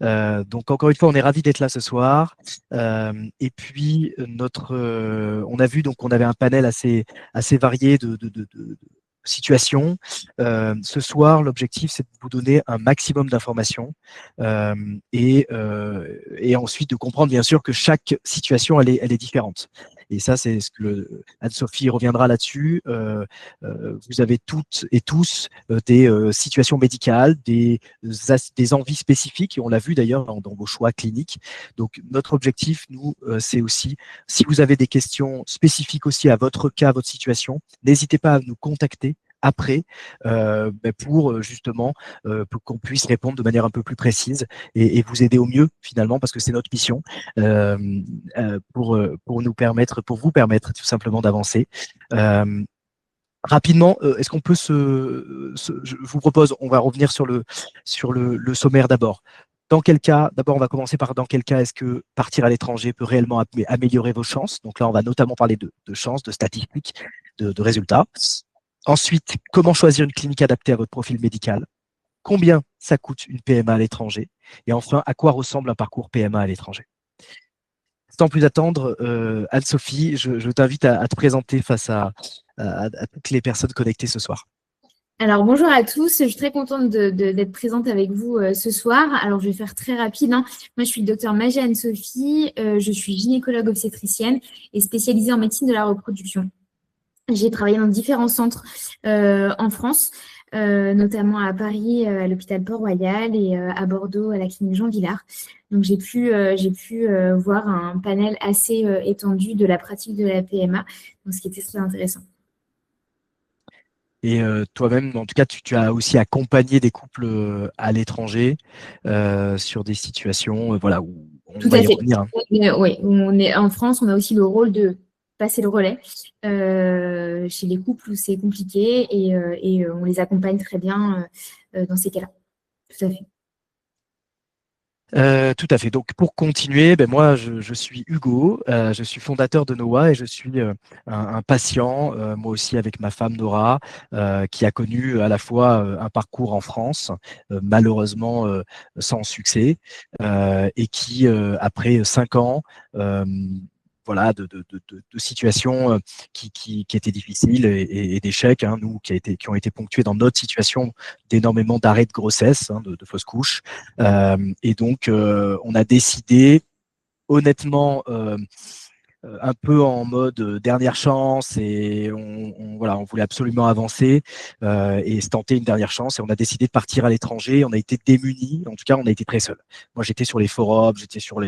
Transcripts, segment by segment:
Donc encore une fois, on est ravis d'être là ce soir. Et puis on a vu donc on avait un panel assez varié de situations. Ce soir, l'objectif c'est de vous donner un maximum d'informations et ensuite de comprendre bien sûr que chaque situation elle est différente. Et ça, c'est ce que Anne-Sophie reviendra là-dessus. Vous avez toutes et tous des situations médicales, des envies spécifiques, et on l'a vu d'ailleurs dans vos choix cliniques. Donc, notre objectif, nous, c'est aussi, si vous avez des questions spécifiques aussi à votre cas, à votre situation, n'hésitez pas à nous contacter après pour justement pour qu'on puisse répondre de manière un peu plus précise et vous aider au mieux finalement parce que c'est notre mission pour vous permettre tout simplement d'avancer. Rapidement, est-ce qu'on peut je vous propose, on va revenir sur le sommaire d'abord. Dans quel cas, d'abord, on va commencer par dans quel cas est-ce que partir à l'étranger peut réellement améliorer vos chances? Donc là, on va notamment parler de chances, de statistiques, de résultats. Ensuite, comment choisir une clinique adaptée à votre profil médical? Combien ça coûte une PMA à l'étranger? Et enfin, à quoi ressemble un parcours PMA à l'étranger? Sans plus attendre, Anne-Sophie, je t'invite à te présenter face à toutes les personnes connectées ce soir. Alors, bonjour à tous. Je suis très contente d'être présente avec vous ce soir. Alors, je vais faire très rapide, hein. Moi, je suis le docteur Magie Anne-Sophie. Je suis gynécologue obstétricienne et spécialisée en médecine de la reproduction. J'ai travaillé dans différents centres en France, notamment à Paris, à l'hôpital Port-Royal et à Bordeaux, à la clinique Jean Villard. Donc, j'ai pu voir un panel assez étendu de la pratique de la PMA, donc, ce qui était très intéressant. Et toi-même, en tout cas, tu as aussi accompagné des couples à l'étranger sur des situations voilà, où on Tout va à y fait. revenir. Hein. Oui, on est en France, on a aussi le rôle de passer le relais chez les couples où c'est compliqué et on les accompagne très bien dans ces cas-là. Tout à fait. Tout à fait. Donc, pour continuer, moi, je suis Hugo, je suis fondateur de Noah et je suis un patient, moi aussi avec ma femme Nora, qui a connu à la fois un parcours en France, malheureusement sans succès, et qui, après 5 ans, voilà, de situations qui étaient difficiles et d'échecs, hein, nous, qui ont été ponctués dans notre situation d'énormément d'arrêts de grossesse, hein, de fausses couches. Et donc, on a décidé, honnêtement, un peu en mode dernière chance et voilà, on voulait absolument avancer et se tenter une dernière chance et on a décidé de partir à l'étranger. On a été démunis, en tout cas on a été très seuls. Moi j'étais sur les forums, j'étais sur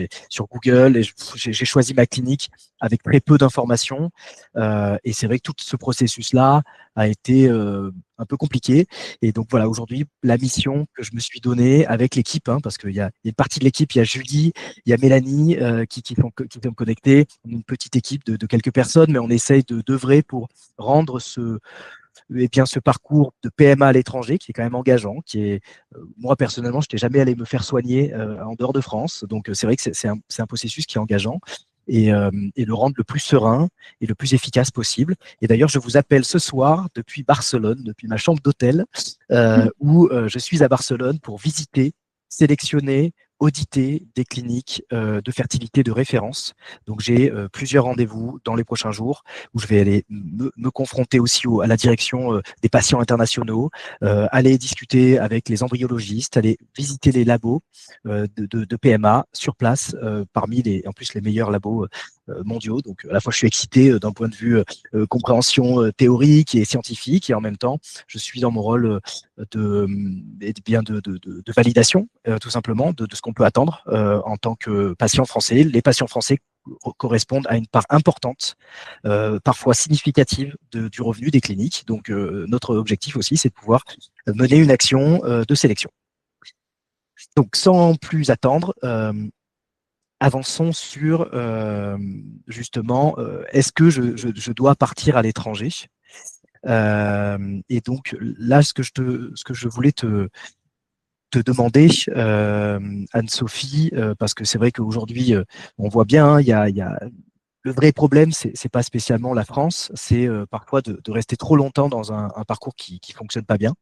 Google et j'ai choisi ma clinique avec très peu d'informations et c'est vrai que tout ce processus-là a été un peu compliqué. Et donc voilà, aujourd'hui, la mission que je me suis donnée avec l'équipe, hein, parce qu'il y a une partie de l'équipe, il y a Julie, il y a Mélanie qui sont connectées, une petite équipe de quelques personnes, mais on essaye d'œuvrer pour rendre ce parcours de PMA à l'étranger qui est quand même engageant, moi personnellement, je n'étais jamais allé me faire soigner en dehors de France, donc c'est vrai que c'est un processus qui est engageant. Et le rendre le plus serein et le plus efficace possible. Et d'ailleurs, je vous appelle ce soir depuis Barcelone, depuis ma chambre d'hôtel, où je suis à Barcelone pour visiter, sélectionner, auditer des cliniques de fertilité de référence. Donc, j'ai plusieurs rendez-vous dans les prochains jours où je vais aller me confronter aussi à la direction des patients internationaux, aller discuter avec les embryologistes, aller visiter les labos de PMA sur place, parmi en plus les meilleurs labos mondiaux. Donc, à la fois, je suis excité d'un point de vue compréhension théorique et scientifique, et en même temps, je suis dans mon rôle de validation, tout simplement, de ce qu'on peut attendre en tant que patient français. Les patients français correspondent à une part importante, parfois significative du revenu des cliniques. Donc, notre objectif aussi, c'est de pouvoir mener une action de sélection. Donc, sans plus attendre, avançons sur justement, est-ce que je dois partir à l'étranger? Et donc là, ce que je voulais te demander, Anne-Sophie, parce que c'est vrai qu'aujourd'hui, on voit bien, hein, il y a le vrai problème, c'est pas spécialement la France, c'est parfois de rester trop longtemps dans un parcours qui fonctionne pas bien.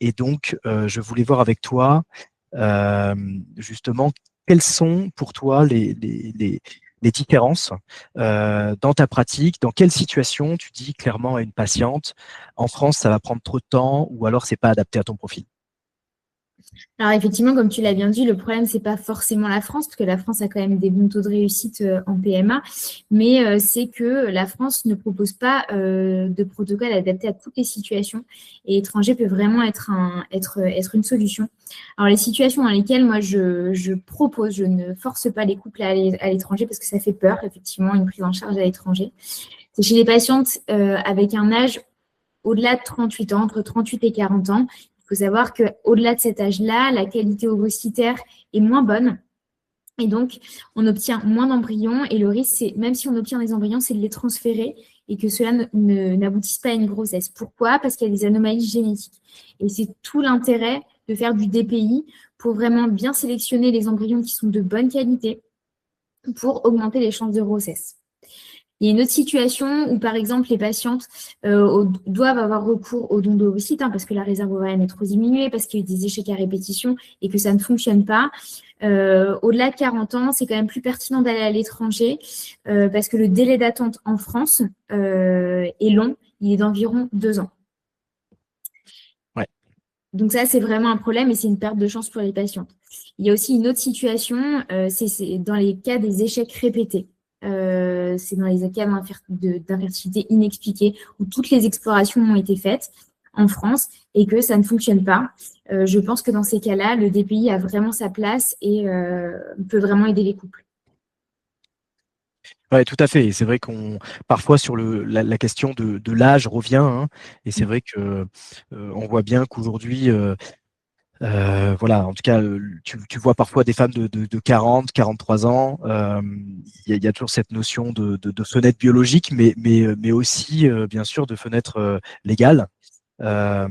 Et donc, je voulais voir avec toi, justement, quelles sont pour toi les différences dans ta pratique? Dans quelle situation tu dis clairement à une patiente, en France, ça va prendre trop de temps ou alors c'est pas adapté à ton profil? Alors effectivement, comme tu l'as bien dit, le problème, c'est pas forcément la France, parce que la France a quand même des bons taux de réussite en PMA, mais c'est que la France ne propose pas de protocole adapté à toutes les situations, et étranger peut vraiment être une solution. Alors les situations dans lesquelles moi je propose, je ne force pas les couples à aller à l'étranger parce que ça fait peur, effectivement, une prise en charge à l'étranger. C'est chez les patientes avec un âge au-delà de 38 ans, entre 38 et 40 ans. Il faut savoir qu'au-delà de cet âge-là, la qualité ovocytaire est moins bonne. Et donc, on obtient moins d'embryons. Et le risque, c'est, même si on obtient des embryons, c'est de les transférer et que cela n'aboutisse pas à une grossesse. Pourquoi? Parce qu'il y a des anomalies génétiques. Et c'est tout l'intérêt de faire du DPI pour vraiment bien sélectionner les embryons qui sont de bonne qualité pour augmenter les chances de grossesse. Il y a une autre situation où, par exemple, les patientes doivent avoir recours au don d'ovocytes parce que la réserve ovarienne est trop diminuée, parce qu'il y a eu des échecs à répétition et que ça ne fonctionne pas. Au-delà de 40 ans, c'est quand même plus pertinent d'aller à l'étranger parce que le délai d'attente en France est long. Il est d'environ 2 ans. Ouais. Donc ça, c'est vraiment un problème et c'est une perte de chance pour les patientes. Il y a aussi une autre situation, c'est dans les cas des échecs répétés. C'est dans les cas d'infertilité inexpliquée où toutes les explorations ont été faites en France et que ça ne fonctionne pas. Je pense que dans ces cas-là, le DPI a vraiment sa place et peut vraiment aider les couples. Ouais, tout à fait. Et c'est vrai qu'on parfois sur la question de l'âge revient, hein, et c'est vrai que on voit bien qu'aujourd'hui, voilà, en tout cas, tu vois parfois des femmes de 40, 43 ans. Il y a toujours cette notion de fenêtre biologique, mais aussi, bien sûr, de fenêtre légale, euh,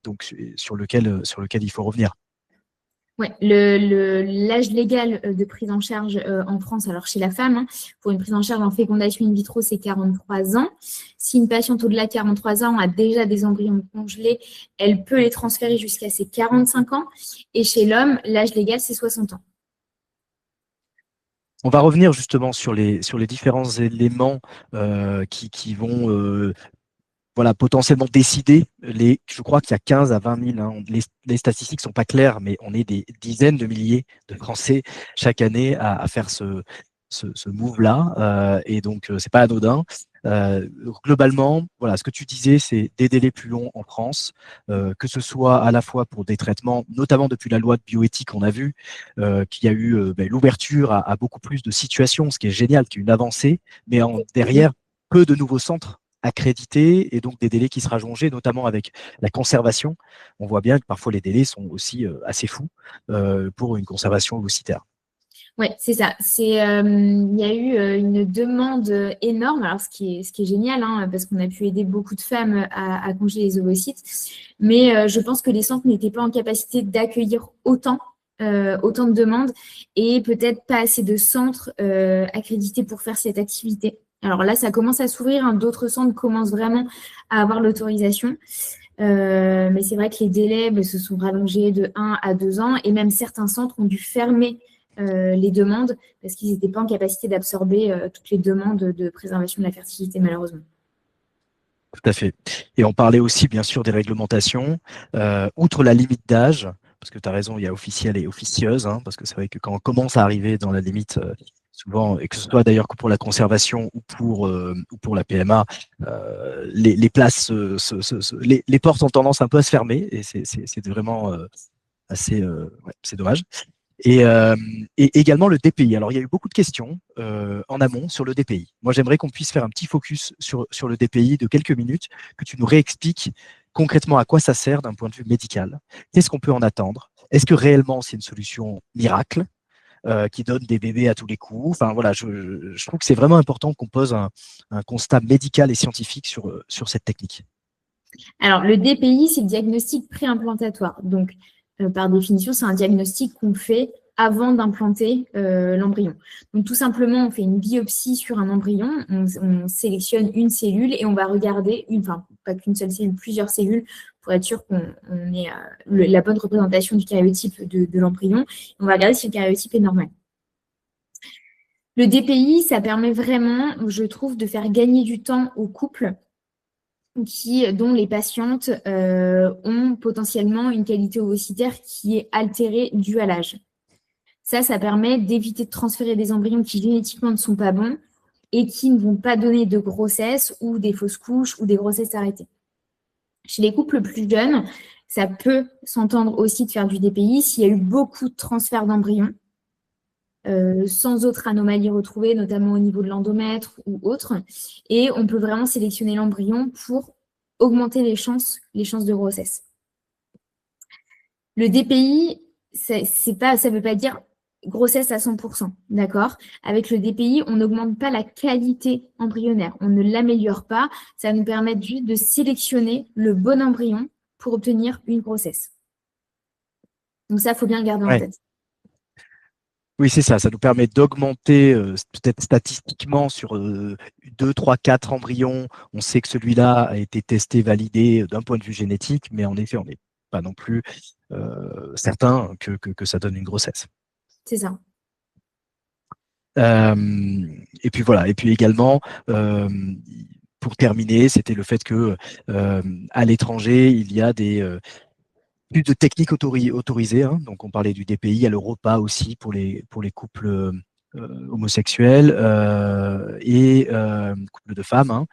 donc sur lequel il faut revenir. Ouais, l'âge légal de prise en charge en France, alors chez la femme, pour une prise en charge en fécondation in vitro, c'est 43 ans. Si une patiente au-delà de 43 ans a déjà des embryons congelés, elle peut les transférer jusqu'à ses 45 ans. Et chez l'homme, l'âge légal, c'est 60 ans. On va revenir justement sur les différents éléments qui vont voilà, potentiellement décider. Je crois qu'il y a 15 à 20 000, hein, les statistiques ne sont pas claires, mais on est des dizaines de milliers de Français chaque année à faire ce move-là. Et donc, ce n'est pas anodin. Globalement, voilà, ce que tu disais, c'est des délais plus longs en France, que ce soit à la fois pour des traitements, notamment depuis la loi de bioéthique, on a vu qu'il y a eu l'ouverture à beaucoup plus de situations, ce qui est génial, qui est une avancée, mais derrière, peu de nouveaux centres accrédités et donc des délais qui se rallongeaient, notamment avec la conservation. On voit bien que parfois les délais sont aussi assez fous pour une conservation ovocytaire. Oui, c'est ça. Il y a eu une demande énorme, alors ce qui est génial, parce qu'on a pu aider beaucoup de femmes à congeler les ovocytes, mais je pense que les centres n'étaient pas en capacité d'accueillir autant de demandes et peut-être pas assez de centres accrédités pour faire cette activité. Alors là, ça commence à s'ouvrir, d'autres centres commencent vraiment à avoir l'autorisation. Mais c'est vrai que les délais se sont rallongés de 1 à 2 ans et même certains centres ont dû fermer les demandes parce qu'ils n'étaient pas en capacité d'absorber toutes les demandes de préservation de la fertilité, malheureusement. Tout à fait. Et on parlait aussi, bien sûr, des réglementations. Outre la limite d'âge, parce que tu as raison, il y a officielle et officieuse, hein, parce que c'est vrai que quand on commence à arriver dans la limite, souvent, et que ce soit d'ailleurs que pour la conservation ou pour la PMA, les places, les portes ont tendance un peu à se fermer, et c'est vraiment assez, ouais, c'est dommage. Et également le DPI. Alors, il y a eu beaucoup de questions en amont sur le DPI. Moi, j'aimerais qu'on puisse faire un petit focus sur le DPI de quelques minutes, que tu nous réexpliques concrètement à quoi ça sert d'un point de vue médical. Qu'est-ce qu'on peut en attendre? Est-ce que réellement c'est une solution miracle qui donne des bébés à tous les coups? Enfin, voilà, je trouve que c'est vraiment important qu'on pose un constat médical et scientifique sur cette technique. Alors, le DPI, c'est le diagnostic préimplantatoire. Donc, par définition, c'est un diagnostic qu'on fait avant d'implanter l'embryon. Donc, tout simplement, on fait une biopsie sur un embryon, on sélectionne une cellule et on va regarder, enfin, pas qu'une seule cellule, plusieurs cellules, pour être sûr qu'on ait la bonne représentation du karyotype de l'embryon. On va regarder si le karyotype est normal. Le DPI, ça permet vraiment, je trouve, de faire gagner du temps aux couples dont les patientes ont potentiellement une qualité ovocitaire qui est altérée due à l'âge. Ça permet d'éviter de transférer des embryons qui génétiquement ne sont pas bons et qui ne vont pas donner de grossesse ou des fausses couches ou des grossesses arrêtées. Chez les couples plus jeunes, ça peut s'entendre aussi de faire du DPI s'il y a eu beaucoup de transferts d'embryons, sans autre anomalie retrouvée, notamment au niveau de l'endomètre ou autre. Et on peut vraiment sélectionner l'embryon pour augmenter les chances de grossesse. Le DPI, ça ne veut pas dire grossesse à 100%, d'accord? Avec le DPI, on n'augmente pas la qualité embryonnaire, on ne l'améliore pas, ça va nous permettre juste de sélectionner le bon embryon pour obtenir une grossesse. Donc ça, il faut bien le garder en tête. Oui, c'est ça. Ça nous permet d'augmenter peut-être statistiquement sur 2, 3, 4 embryons. On sait que celui-là a été testé, validé d'un point de vue génétique, mais en effet, on n'est pas non plus certain que ça donne une grossesse. C'est ça. Et puis voilà. Et puis également, pour terminer, c'était le fait que à l'étranger, il y a plus de techniques autorisées, hein. Donc on parlait du DPI, il y a le repas aussi pour les couples homosexuels et couples de femmes, hein.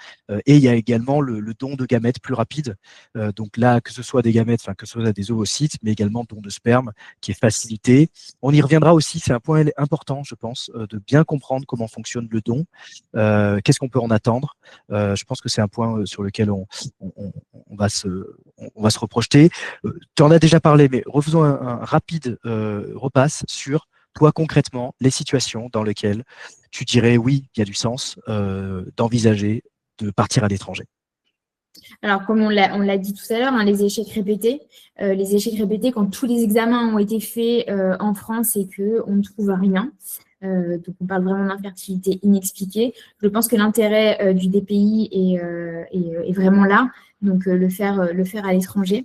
Et il y a également le don de gamètes plus rapide. Donc là, que ce soit des gamètes, enfin que ce soit des ovocytes, mais également don de sperme qui est facilité. On y reviendra aussi, c'est un point important, je pense, de bien comprendre comment fonctionne le don. Qu'est-ce qu'on peut en attendre? Je pense que c'est un point sur lequel on va se reprojeter. Tu en as déjà parlé, mais refaisons un rapide repasse sur toi concrètement les situations dans lesquelles tu dirais oui, il y a du sens d'envisager de partir à l'étranger. Alors, comme on l'a dit tout à l'heure, hein, les échecs répétés, quand tous les examens ont été faits en France et qu'on ne trouve rien, donc on parle vraiment d'infertilité inexpliquée. Je pense que l'intérêt du DPI est vraiment là, donc le faire à l'étranger.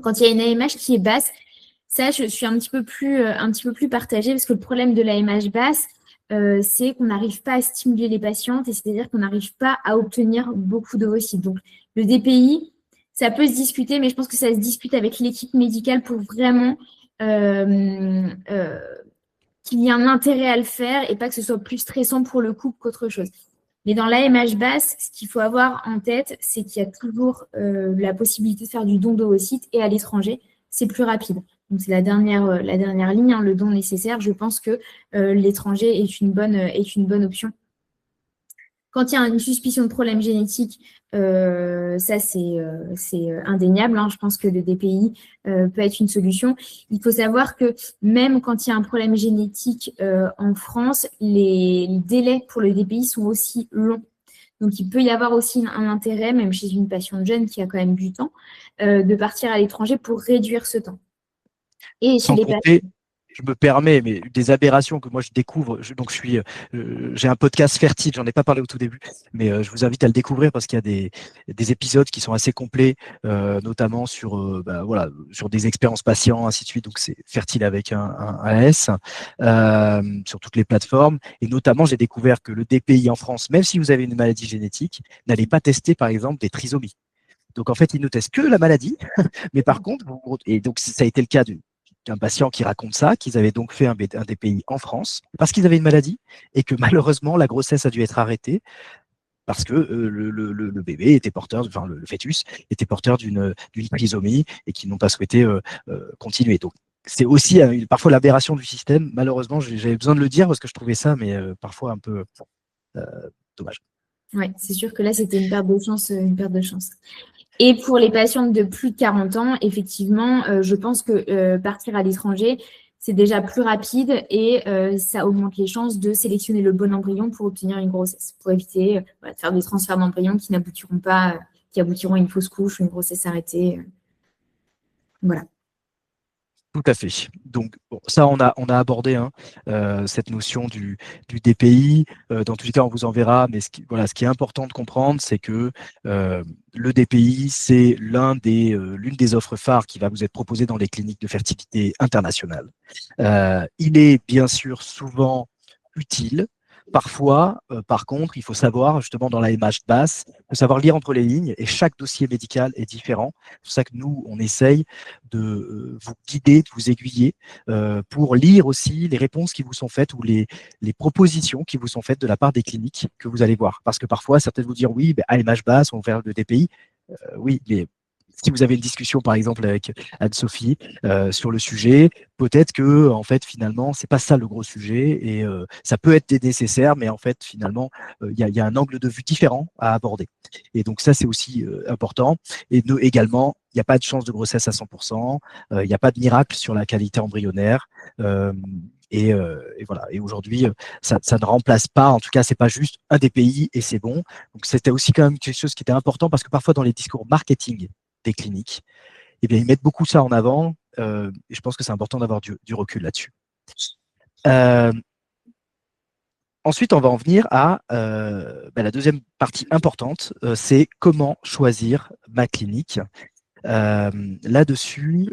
Quand il y a une AMH qui est basse, ça, je suis un petit peu plus partagée parce que le problème de l'AMH basse, c'est qu'on n'arrive pas à stimuler les patientes et c'est-à-dire qu'on n'arrive pas à obtenir beaucoup d'ovocytes. Donc, le DPI, ça peut se discuter, mais je pense que ça se discute avec l'équipe médicale pour vraiment qu'il y ait un intérêt à le faire et pas que ce soit plus stressant pour le couple qu'autre chose. Mais dans l'AMH basse, ce qu'il faut avoir en tête, c'est qu'il y a toujours la possibilité de faire du don d'ovocytes et à l'étranger, c'est plus rapide. Donc, c'est la dernière ligne, hein, le don nécessaire. Je pense que l'étranger est une bonne option. Quand il y a une suspicion de problème génétique, ça, c'est indéniable, hein. Je pense que le DPI peut être une solution. Il faut savoir que même quand il y a un problème génétique en France, les délais pour le DPI sont aussi longs. Donc, il peut y avoir aussi un intérêt, même chez une patiente jeune qui a quand même du temps, de partir à l'étranger pour réduire ce temps. Et chez les patients, je me permets, mais des aberrations que moi je découvre. Donc j'ai un podcast fertile, j'en ai pas parlé au tout début, mais je vous invite à le découvrir parce qu'il y a des épisodes qui sont assez complets, notamment sur sur des expériences patients, ainsi de suite. Donc c'est fertile avec un S sur toutes les plateformes. Et notamment, j'ai découvert que le DPI en France, même si vous avez une maladie génétique, n'allait pas tester par exemple des trisomies. Donc en fait, il ne teste que la maladie, mais par contre, et donc ça a été le cas d'un patient qui raconte ça, qu'ils avaient donc fait un DPI en France parce qu'ils avaient une maladie et que malheureusement la grossesse a dû être arrêtée parce que le bébé était porteur, enfin le fœtus était porteur d'une trisomie et qu'ils n'ont pas souhaité continuer. Donc c'est aussi parfois l'aberration du système. Malheureusement, j'avais besoin de le dire parce que je trouvais ça, mais parfois un peu dommage. Oui, c'est sûr que là, c'était une perte de chance, Et pour les patientes de plus de 40 ans, effectivement, je pense que partir à l'étranger, c'est déjà plus rapide et ça augmente les chances de sélectionner le bon embryon pour obtenir une grossesse, pour éviter de faire des transferts d'embryons qui n'aboutiront pas, qui aboutiront à une fausse couche ou une grossesse arrêtée. Voilà. Tout à fait. Donc, bon, ça, on a abordé cette notion du DPI. Dans tous les cas, on vous enverra, mais ce qui est important de comprendre, c'est que le DPI, c'est l'une des offres phares qui va vous être proposée dans les cliniques de fertilité internationales. Il est bien sûr souvent utile. Parfois, par contre, il faut savoir, justement, dans la MH basse, il faut savoir lire entre les lignes et chaque dossier médical est différent. C'est pour ça que nous, on essaye de vous guider, de vous aiguiller pour lire aussi les réponses qui vous sont faites ou les propositions qui vous sont faites de la part des cliniques que vous allez voir. Parce que parfois, certaines vous dire oui, à MH basse, on va faire le DPI. Oui, mais si vous avez une discussion, par exemple, avec Anne-Sophie sur le sujet, peut-être que, en fait, finalement, c'est pas ça le gros sujet et ça peut être nécessaire, mais en fait, finalement, il y a un angle de vue différent à aborder. Et donc, ça, c'est aussi important. Et nous, également, il n'y a pas de chance de grossesse à 100%, il n'y a pas de miracle sur la qualité embryonnaire. Et voilà. Et aujourd'hui, ça ne remplace pas, en tout cas, c'est pas juste un DPI et c'est bon. Donc, c'était aussi quand même quelque chose qui était important parce que parfois, dans les discours marketing des cliniques, eh bien, ils mettent beaucoup ça en avant et je pense que c'est important d'avoir du recul là-dessus. Ensuite, on va en venir à la deuxième partie importante, c'est comment choisir ma clinique. Là-dessus,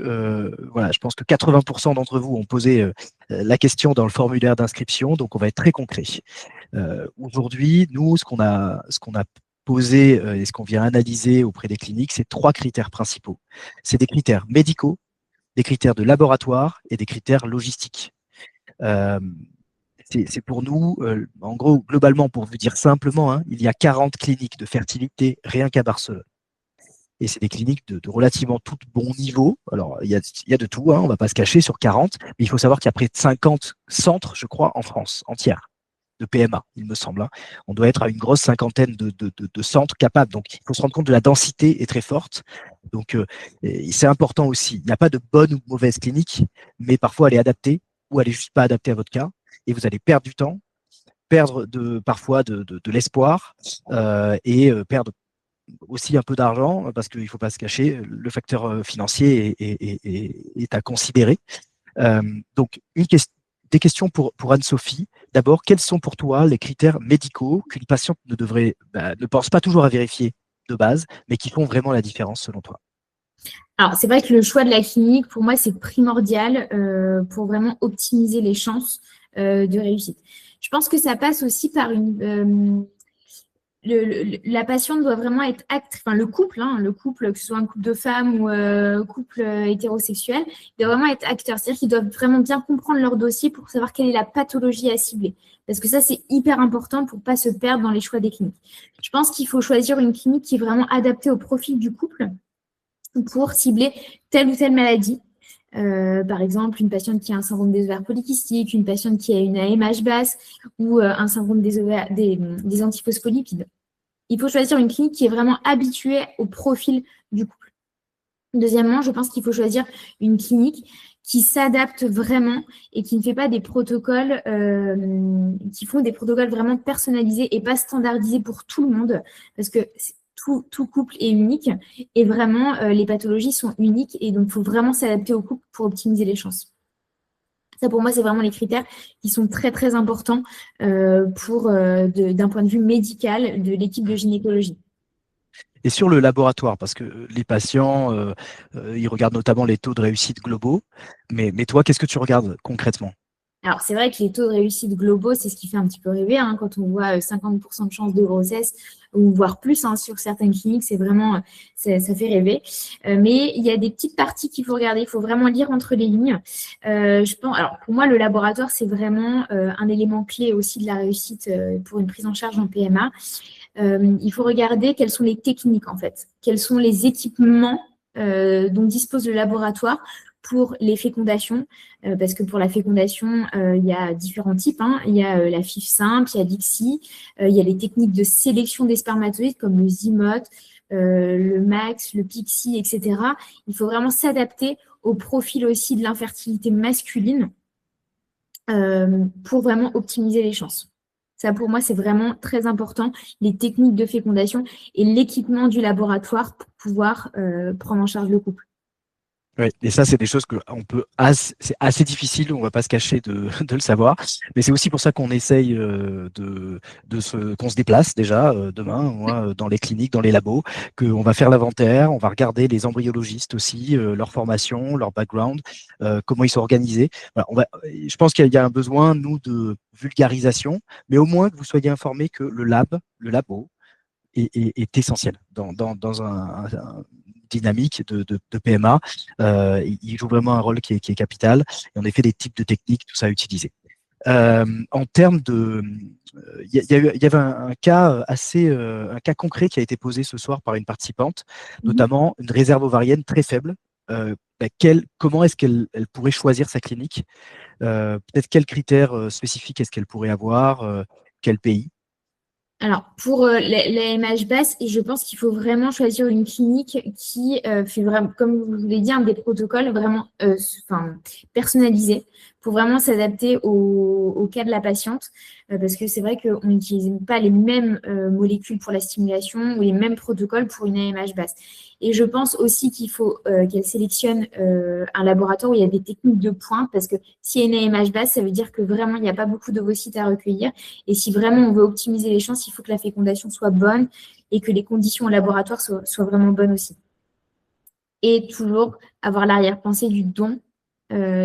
voilà, je pense que 80% d'entre vous ont posé la question dans le formulaire d'inscription, donc on va être très concret. Aujourd'hui, nous, ce qu'on a posé et ce qu'on vient analyser auprès des cliniques, c'est 3 critères principaux. C'est des critères médicaux, des critères de laboratoire et des critères logistiques. C'est pour nous, en gros, globalement, pour vous dire simplement, il y a 40 cliniques de fertilité rien qu'à Barcelone. Et c'est des cliniques de relativement tout bon niveau. Alors, il y a de tout, on ne va pas se cacher sur 40, mais il faut savoir qu'il y a près de 50 centres, je crois, en France entière, de PMA, il me semble. On doit être à une grosse cinquantaine de centres capables. Donc, il faut se rendre compte de la densité est très forte. Donc, c'est important aussi. Il n'y a pas de bonne ou de mauvaise clinique, mais parfois elle est adaptée ou elle est juste pas adaptée à votre cas. Et vous allez perdre du temps, perdre parfois de l'espoir et perdre aussi un peu d'argent parce qu'il ne faut pas se cacher, le facteur financier est à considérer. Donc, des questions pour Anne-Sophie. D'abord, quels sont pour toi les critères médicaux qu'une patiente ne pense pas toujours à vérifier de base, mais qui font vraiment la différence selon toi? Alors, c'est vrai que le choix de la clinique, pour moi, c'est primordial pour vraiment optimiser les chances de réussite. Je pense que ça passe aussi par la patiente doit vraiment être le couple, que ce soit un couple de femmes ou couple hétérosexuel, doit vraiment être acteur. C'est-à-dire qu'ils doivent vraiment bien comprendre leur dossier pour savoir quelle est la pathologie à cibler. Parce que ça, c'est hyper important pour ne pas se perdre dans les choix des cliniques. Je pense qu'il faut choisir une clinique qui est vraiment adaptée au profil du couple pour cibler telle ou telle maladie. Par exemple, une patiente qui a un syndrome des ovaires polykystiques, une patiente qui a une AMH basse ou un syndrome des antiphospholipides. Il faut choisir une clinique qui est vraiment habituée au profil du couple. Deuxièmement, je pense qu'il faut choisir une clinique qui s'adapte vraiment et qui ne fait pas des protocoles, qui font des protocoles vraiment personnalisés et pas standardisés pour tout le monde, parce que tout couple est unique et vraiment les pathologies sont uniques et donc il faut vraiment s'adapter au couple pour optimiser les chances. Ça, pour moi, c'est vraiment les critères qui sont très, très importants d'un point de vue médical de l'équipe de gynécologie. Et sur le laboratoire, parce que les patients, ils regardent notamment les taux de réussite globaux, mais toi, qu'est-ce que tu regardes concrètement? Alors, c'est vrai que les taux de réussite globaux, c'est ce qui fait un petit peu rêver, quand on voit 50% de chances de grossesse, ou voire plus sur certaines cliniques, c'est vraiment, ça fait rêver. Mais il y a des petites parties qu'il faut regarder, il faut vraiment lire entre les lignes. Alors, pour moi, le laboratoire, c'est vraiment un élément clé aussi de la réussite pour une prise en charge en PMA. Il faut regarder quelles sont les techniques, en fait, quels sont les équipements dont dispose le laboratoire pour les fécondations, parce que pour la fécondation, il y a différents types. Il y a la FIV simple, il y a l'ICSI, il y a les techniques de sélection des spermatozoïdes comme le Zymote, le MAX, le PIXI, etc. Il faut vraiment s'adapter au profil aussi de l'infertilité masculine pour vraiment optimiser les chances. Ça, pour moi, c'est vraiment très important, les techniques de fécondation et l'équipement du laboratoire pour pouvoir prendre en charge le couple. Oui, et ça, c'est des choses que on peut c'est assez difficile, on va pas se cacher de, de le savoir, mais c'est aussi pour ça qu'on essaye qu'on se déplace déjà demain, moi, dans les cliniques, dans les labos, qu'on va faire l'inventaire, on va regarder les embryologistes aussi, leur formation, leur background, comment ils sont organisés. Voilà, je pense qu'il y a un besoin, nous, de vulgarisation, mais au moins que vous soyez informés que le labo, est essentiel dans dynamique de PMA. Il joue vraiment un rôle qui est capital. Et en effet, des types de techniques, tout ça à utiliser. En termes de, il y avait un cas un cas concret qui a été posé ce soir par une participante, Mhm. notamment une réserve ovarienne très faible. Comment est-ce qu'elle pourrait choisir sa clinique? Peut-être quels critères spécifiques est-ce qu'elle pourrait avoir? Quel pays? Alors, pour les MH basse, je pense qu'il faut vraiment choisir une clinique qui fait vraiment, comme vous l'avez dit, des protocoles vraiment enfin, personnalisés pour vraiment s'adapter au cas de la patiente. Parce que c'est vrai qu'on n'utilise pas les mêmes molécules pour la stimulation ou les mêmes protocoles pour une AMH basse. Et je pense aussi qu'il faut qu'elle sélectionne un laboratoire où il y a des techniques de pointe, parce que s'il y a une AMH basse, ça veut dire que vraiment, il n'y a pas beaucoup d'ovocytes à recueillir. Et si vraiment on veut optimiser les chances, il faut que la fécondation soit bonne et que les conditions au laboratoire soient vraiment bonnes aussi. Et toujours avoir l'arrière-pensée du don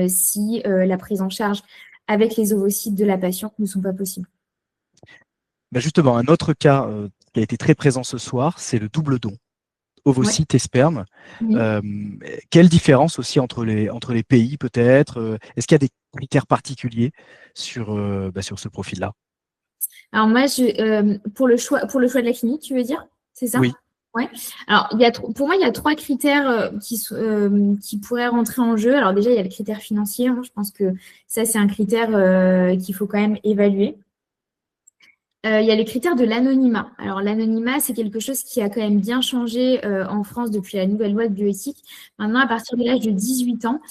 si la prise en charge avec les ovocytes de la patiente ne sont pas possibles. Ben justement, un autre cas qui a été très présent ce soir, c'est le double don, Ouais. ovocytes et sperme. Oui. Euh, Quelle différence aussi entre les pays peut-être? Est-ce qu'il y a des critères particuliers sur ce profil-là? Alors moi, pour le choix de la clinique, tu veux dire? C'est ça? Oui, Ouais. Alors, pour moi, il y a trois critères qui pourraient rentrer en jeu. Alors déjà, il y a le critère financier, hein. Je pense que ça, c'est un critère qu'il faut quand même évaluer. Il y a le critère de l'anonymat. Alors, l'anonymat, c'est quelque chose qui a quand même bien changé en France depuis la nouvelle loi de bioéthique. Maintenant, à partir de l'âge de 18 ans,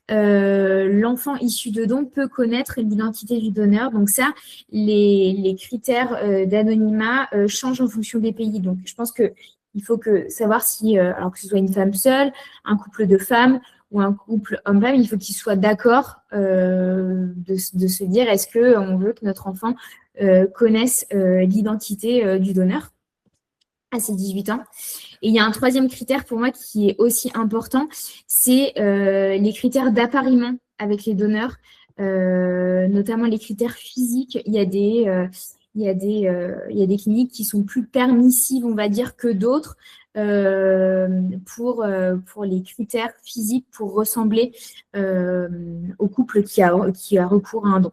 l'enfant issu de don peut connaître l'identité du donneur. Donc ça, les critères d'anonymat changent en fonction des pays. Donc, je pense que il faut savoir si, alors que ce soit une femme seule, un couple de femmes ou un couple homme-femme, il faut qu'ils soient d'accord de se dire est-ce qu'on veut que notre enfant connaissent l'identité du donneur à ses 18 ans. Et il y a un troisième critère pour moi qui est aussi important, c'est les critères d'appariement avec les donneurs, notamment les critères physiques. Il y a des cliniques qui sont plus permissives, on va dire, que d'autres pour les critères physiques, pour ressembler au couple qui a recours à un don.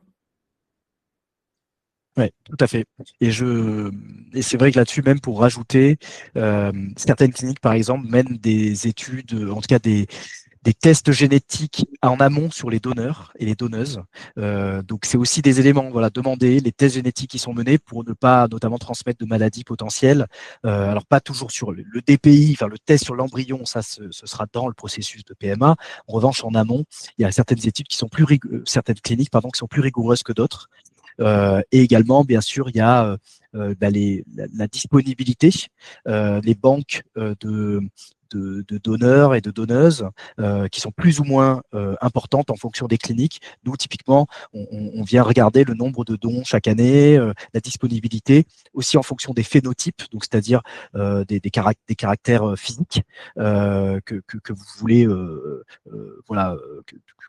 ouais, tout à fait. Et c'est vrai que là-dessus, même pour rajouter, certaines cliniques, par exemple, mènent des études, en tout cas des tests génétiques en amont sur les donneurs et les donneuses. Donc, c'est aussi des éléments, voilà, demander les tests génétiques qui sont menés pour ne pas notamment transmettre de maladies potentielles. Alors, pas toujours sur le DPI, enfin, le test sur l'embryon, ça, ce sera dans le processus de PMA. En revanche, en amont, il y a certaines études qui sont certaines cliniques, pardon, qui sont plus rigoureuses que d'autres. Et également, bien sûr, il y a la disponibilité, les banques de donneurs et de donneuses qui sont plus ou moins importantes en fonction des cliniques. Nous, typiquement, on vient regarder le nombre de dons chaque année, la disponibilité, aussi en fonction des phénotypes, donc c'est-à-dire des caractères physiques que vous voulez, voilà,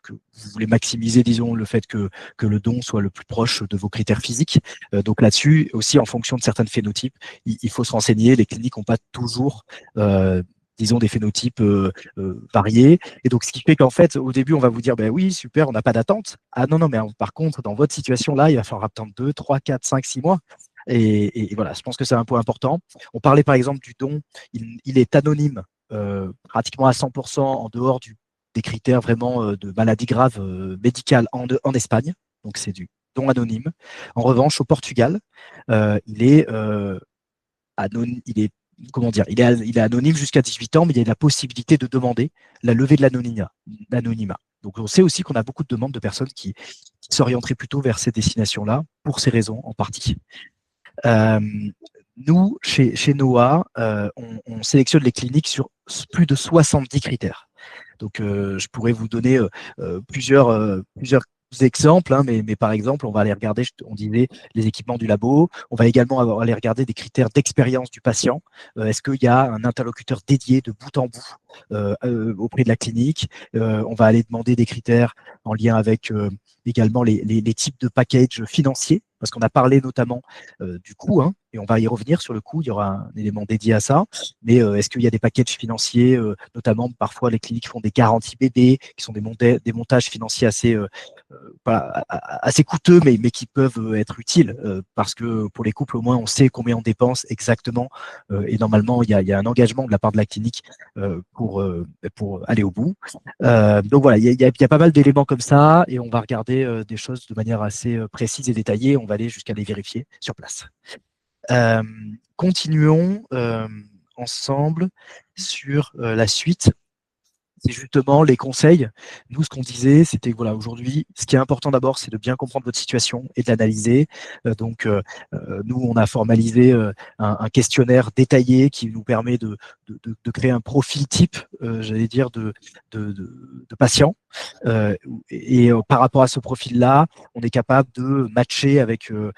que vous voulez maximiser, disons, le fait que le don soit le plus proche de vos critères physiques. Donc là-dessus, aussi en fonction de certains phénotypes, il faut se renseigner. Les cliniques n'ont pas toujours disons des phénotypes variés. Et donc, ce qui fait qu'en fait, au début, on va vous dire, ben oui, super, on n'a pas d'attente. Ah non, non, mais par contre, dans votre situation-là, il va falloir attendre 2, 3, 4, 5, 6 mois. Et voilà, je pense que c'est un point important. On parlait par exemple du don, il est anonyme pratiquement à 100% en dehors des critères vraiment de maladies graves médicales en Espagne. Donc, c'est du don anonyme. En revanche, au Portugal, il est il est comment dire, il est anonyme jusqu'à 18 ans, mais il y a la possibilité de demander la levée de l'anonymat. Donc on sait aussi qu'on a beaucoup de demandes de personnes qui s'orienteraient plutôt vers ces destinations-là, pour ces raisons en partie. Euh, Nous, chez NOAA, on sélectionne les cliniques sur plus de 70 critères. Donc, je pourrais vous donner plusieurs exemples, hein, mais par exemple, on va aller regarder, on disait, les équipements du labo. On va également aller regarder des critères d'expérience du patient. Est-ce qu'il y a un interlocuteur dédié de bout en bout auprès de la clinique? On va aller demander des critères en lien avec également les types de packages financiers, parce qu'on a parlé notamment du coût, hein, et on va y revenir sur le coût, il y aura un élément dédié à ça, mais est-ce qu'il y a des packages financiers, notamment parfois les cliniques font des garanties bébés, qui sont des montages financiers assez coûteux, mais qui peuvent être utiles, parce que pour les couples, au moins, on sait combien on dépense exactement, et normalement, il y a un engagement de la part de la clinique pour aller au bout. Donc voilà, il y a pas mal d'éléments comme ça, et on va regarder des choses de manière assez précise et détaillée. On va aller jusqu'à les vérifier sur place. Continuons ensemble sur la suite. C'est justement les conseils. Nous, ce qu'on disait, c'était que voilà, aujourd'hui, ce qui est important d'abord, c'est de bien comprendre votre situation et de l'analyser. Nous, on a formalisé un questionnaire détaillé qui nous permet de créer un profil type, j'allais dire, de patient. Par rapport à ce profil-là, on est capable de matcher avec une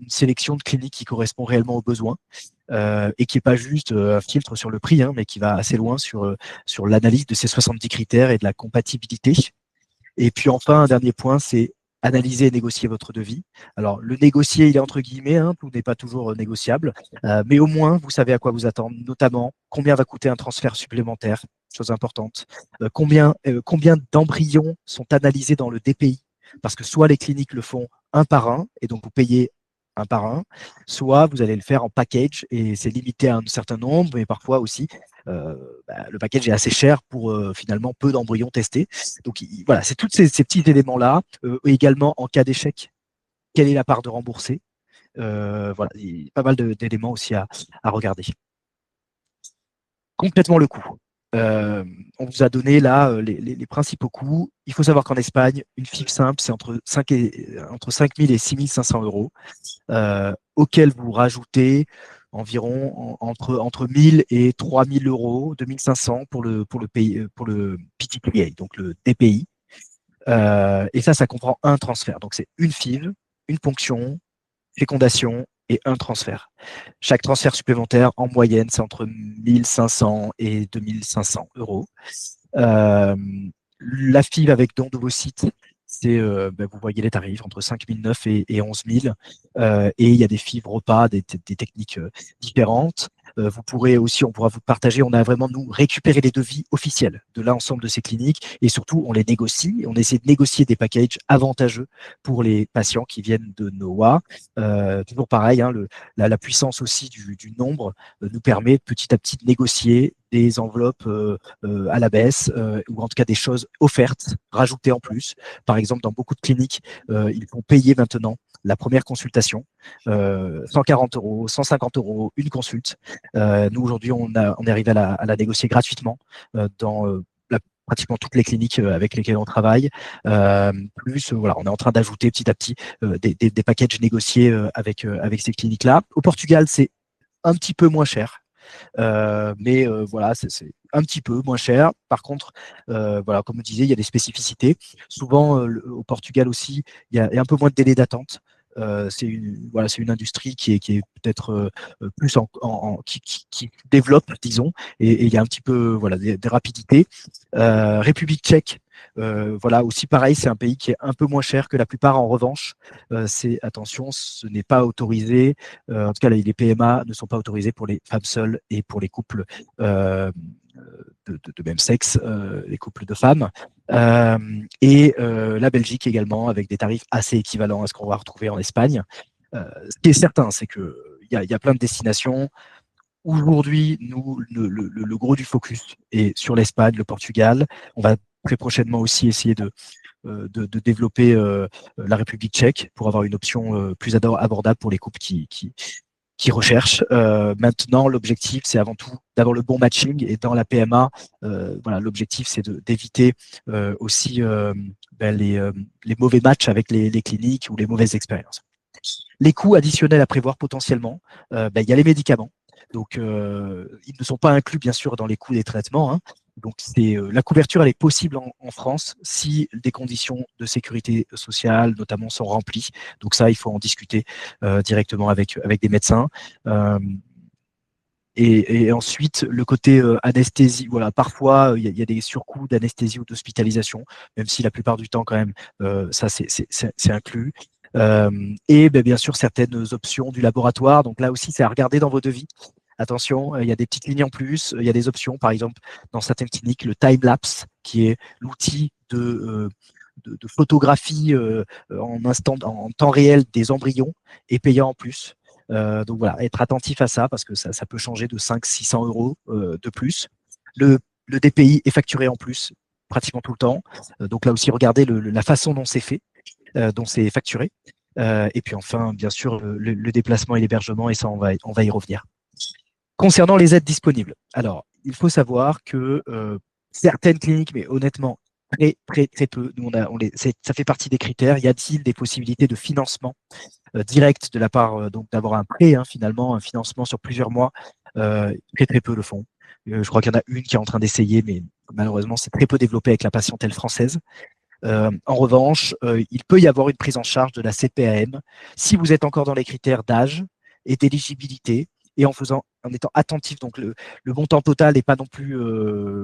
sélection de cliniques qui correspond réellement aux besoins. Et qui n'est pas juste un filtre sur le prix, hein, mais qui va assez loin sur l'analyse de ces 70 critères et de la compatibilité. Et puis enfin, un dernier point, c'est analyser et négocier votre devis. Alors, le négocier, il est entre guillemets, hein, tout n'est pas toujours négociable, mais au moins, vous savez à quoi vous attendre, notamment combien va coûter un transfert supplémentaire, chose importante, combien d'embryons sont analysés dans le DPI, parce que soit les cliniques le font un par un, et donc vous payez un par un, soit vous allez le faire en package, et c'est limité à un certain nombre, mais parfois aussi, le package est assez cher pour finalement peu d'embryons testés. Donc voilà, c'est tous ces petits éléments-là. Également, en cas d'échec, quelle est la part de remboursé? Voilà, il y a pas mal d'éléments aussi à regarder. Complètement le coût. On vous a donné là les principaux coûts. Il faut savoir qu'en Espagne, une FIV simple, c'est entre 5 000 et 6 500 euros, auquel vous rajoutez environ entre 1 000 et 3 000 euros, 2 500 pour le PTPA, donc le DPI. Et ça comprend un transfert. Donc, c'est une FIV, une ponction, fécondation et un transfert. Chaque transfert supplémentaire, en moyenne, c'est entre 1 500 et 2 500 euros. La FIV avec don d'ovocytes, c'est, vous voyez les tarifs, entre 5 900 et 11 000. Et il y a des FIV repas, des techniques différentes. Vous pourrez aussi, on pourra vous partager, on a vraiment, nous, récupéré les devis officiels de l'ensemble de ces cliniques, et surtout, on les négocie, on essaie de négocier des packages avantageux pour les patients qui viennent de NOA. Toujours pareil, hein, la puissance aussi du nombre nous permet petit à petit de négocier des enveloppes à la baisse, ou en tout cas des choses offertes, rajoutées en plus. Par exemple, dans beaucoup de cliniques, ils font payer maintenant la première consultation, 140 euros, 150 euros, une consulte. Nous, aujourd'hui, on est arrivé à la négocier gratuitement dans pratiquement toutes les cliniques avec lesquelles on travaille. Plus, voilà, on est en train d'ajouter petit à petit des packages négociés avec ces cliniques-là. Au Portugal, c'est un petit peu moins cher. Mais voilà, c'est un petit peu moins cher. Par contre, voilà, comme vous disiez, il y a des spécificités. Souvent, au Portugal aussi, il y a un peu moins de délai d'attente. C'est une industrie qui est peut-être plus qui développe, disons, et il y a un petit peu voilà, des rapidités. République tchèque, voilà, aussi pareil, c'est un pays qui est un peu moins cher que la plupart. En revanche, attention, ce n'est pas autorisé. En tout cas, les PMA ne sont pas autorisés pour les femmes seules et pour les couples de même sexe, les couples de femmes. La Belgique également, avec des tarifs assez équivalents à ce qu'on va retrouver en Espagne. Ce qui est certain, c'est qu'il y a plein de destinations. Aujourd'hui, nous, le gros du focus est sur l'Espagne, le Portugal. On va très prochainement aussi essayer de développer la République tchèque pour avoir une option plus abordable pour les couples qui recherchent. Maintenant, l'objectif, c'est avant tout d'avoir le bon matching, et dans la PMA, voilà, l'objectif, c'est d'éviter aussi les mauvais matchs avec les cliniques ou les mauvaises expériences. Les coûts additionnels à prévoir potentiellement, il y a les médicaments. Donc, ils ne sont pas inclus, bien sûr, dans les coûts des traitements, hein, Donc, la couverture, elle est possible en France si des conditions de sécurité sociale, notamment, sont remplies. Donc ça, il faut en discuter directement avec des médecins. Et ensuite, le côté anesthésie, voilà, parfois il y a des surcoûts d'anesthésie ou d'hospitalisation, même si la plupart du temps, quand même, ça c'est inclus. Et bien sûr, certaines options du laboratoire. Donc là aussi, c'est à regarder dans vos devis. Attention, il y a des petites lignes en plus, il y a des options, par exemple, dans certaines cliniques, le time-lapse, qui est l'outil de photographie en temps réel des embryons, est payant en plus. Donc voilà, être attentif à ça parce que ça peut changer de 500-600 euros de plus. Le DPI est facturé en plus pratiquement tout le temps. Donc là aussi, regardez la façon dont c'est fait, dont c'est facturé. Et puis enfin, bien sûr, le déplacement et l'hébergement, et ça, on va y revenir. Concernant les aides disponibles, alors, il faut savoir que certaines cliniques, mais honnêtement, très peu, nous, ça fait partie des critères. Y a-t-il des possibilités de financement direct de la part, donc d'avoir un prêt, finalement, un financement sur plusieurs mois? Très peu le font. Je crois qu'il y en a une qui est en train d'essayer, mais malheureusement, c'est très peu développé avec la patientèle française. En revanche, il peut y avoir une prise en charge de la CPAM si vous êtes encore dans les critères d'âge et d'éligibilité, et en étant attentif. Donc le montant total n'est pas non plus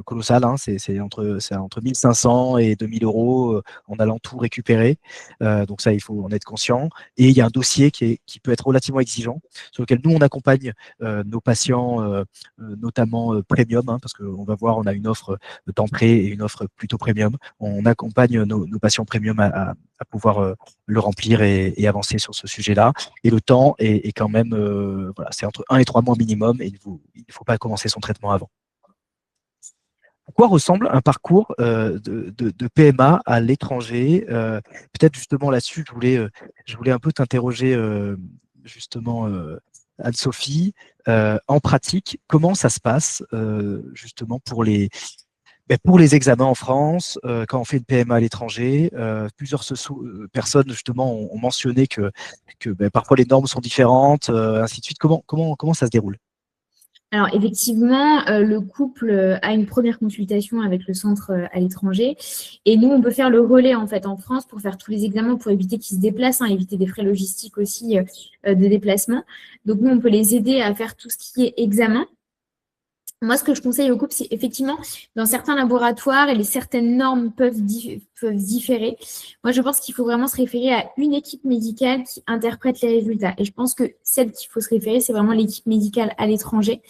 colossal, c'est entre 1500 et 2000 euros en allant tout récupérer. Donc ça, il faut en être conscient. Et il y a un dossier qui peut être relativement exigeant, sur lequel nous, on accompagne nos patients, notamment premium, parce qu'on va voir, on a une offre d'entrée et une offre plutôt premium. On accompagne nos patients premium à pouvoir le remplir et avancer sur ce sujet-là. Et le temps est quand même, voilà, c'est entre 1 et 3 mois minimum, et il ne faut pas commencer son traitement avant. À quoi ressemble un parcours de PMA à l'étranger? Peut-être justement là-dessus, je voulais un peu t'interroger justement, Anne-Sophie. En pratique, comment ça se passe justement pour les examens en France, quand on fait une PMA à l'étranger? Plusieurs personnes justement ont mentionné que parfois les normes sont différentes, ainsi de suite. Comment ça se déroule? Alors effectivement, le couple a une première consultation avec le centre à l'étranger, et nous, on peut faire le relais en fait en France pour faire tous les examens, pour éviter qu'ils se déplacent, éviter des frais logistiques aussi de déplacement. Donc nous, on peut les aider à faire tout ce qui est examen. Moi, ce que je conseille au couple, c'est effectivement, dans certains laboratoires, et les certaines normes peuvent différer. Moi, je pense qu'il faut vraiment se référer à une équipe médicale qui interprète les résultats. Et je pense que celle qu'il faut se référer, c'est vraiment l'équipe médicale à l'étranger,